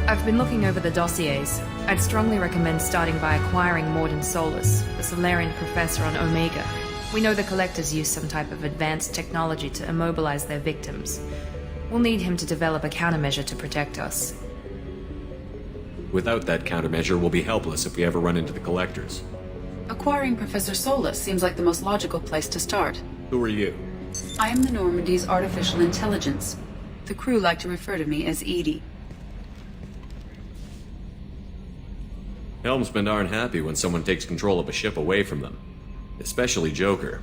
Speaker 1: I've been looking over the dossiers. I'd strongly recommend starting by acquiring Morden Solus, the Solarian professor on Omega. We know the Collectors use some type of advanced technology to immobilize their victims. We'll need him to develop a countermeasure to protect us.
Speaker 11: Without that countermeasure, we'll be helpless if we ever run into the Collectors.
Speaker 17: Acquiring Professor Solus seems like the most logical place to start.
Speaker 11: Who are you?
Speaker 17: I am the Normandy's artificial intelligence. The crew like to refer to me as Edie.
Speaker 11: Helmsmen aren't happy when someone takes control of a ship away from them. Especially Joker.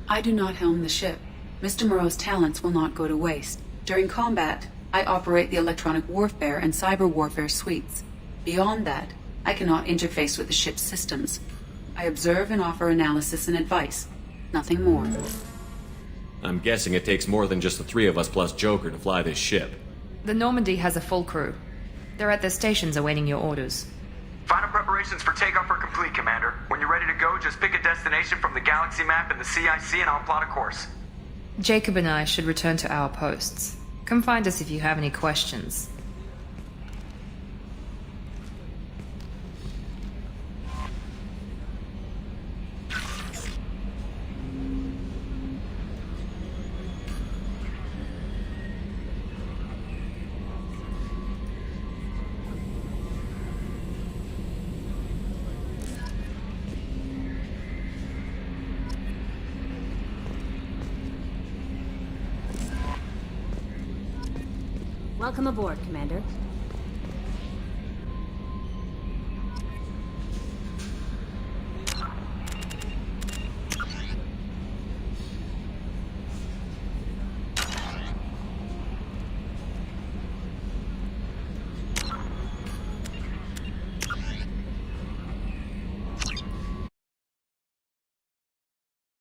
Speaker 17: I do not helm the ship. Mr. Moreau's talents will not go to waste. During combat, I operate the electronic warfare and cyber warfare suites. Beyond that, I cannot interface with the ship's systems. I observe and offer analysis and advice. Nothing more.
Speaker 11: I'm guessing it takes more than just the three of us plus Joker to fly this ship.
Speaker 1: The Normandy has a full crew. They're at their stations awaiting your orders.
Speaker 18: Final preparations for takeoff are complete, Commander. When you're ready to go, just pick a destination from the galaxy map and the CIC and I'll plot a course.
Speaker 1: Jacob and I should return to our posts. Come find us if you have any questions.
Speaker 19: Welcome aboard, Commander.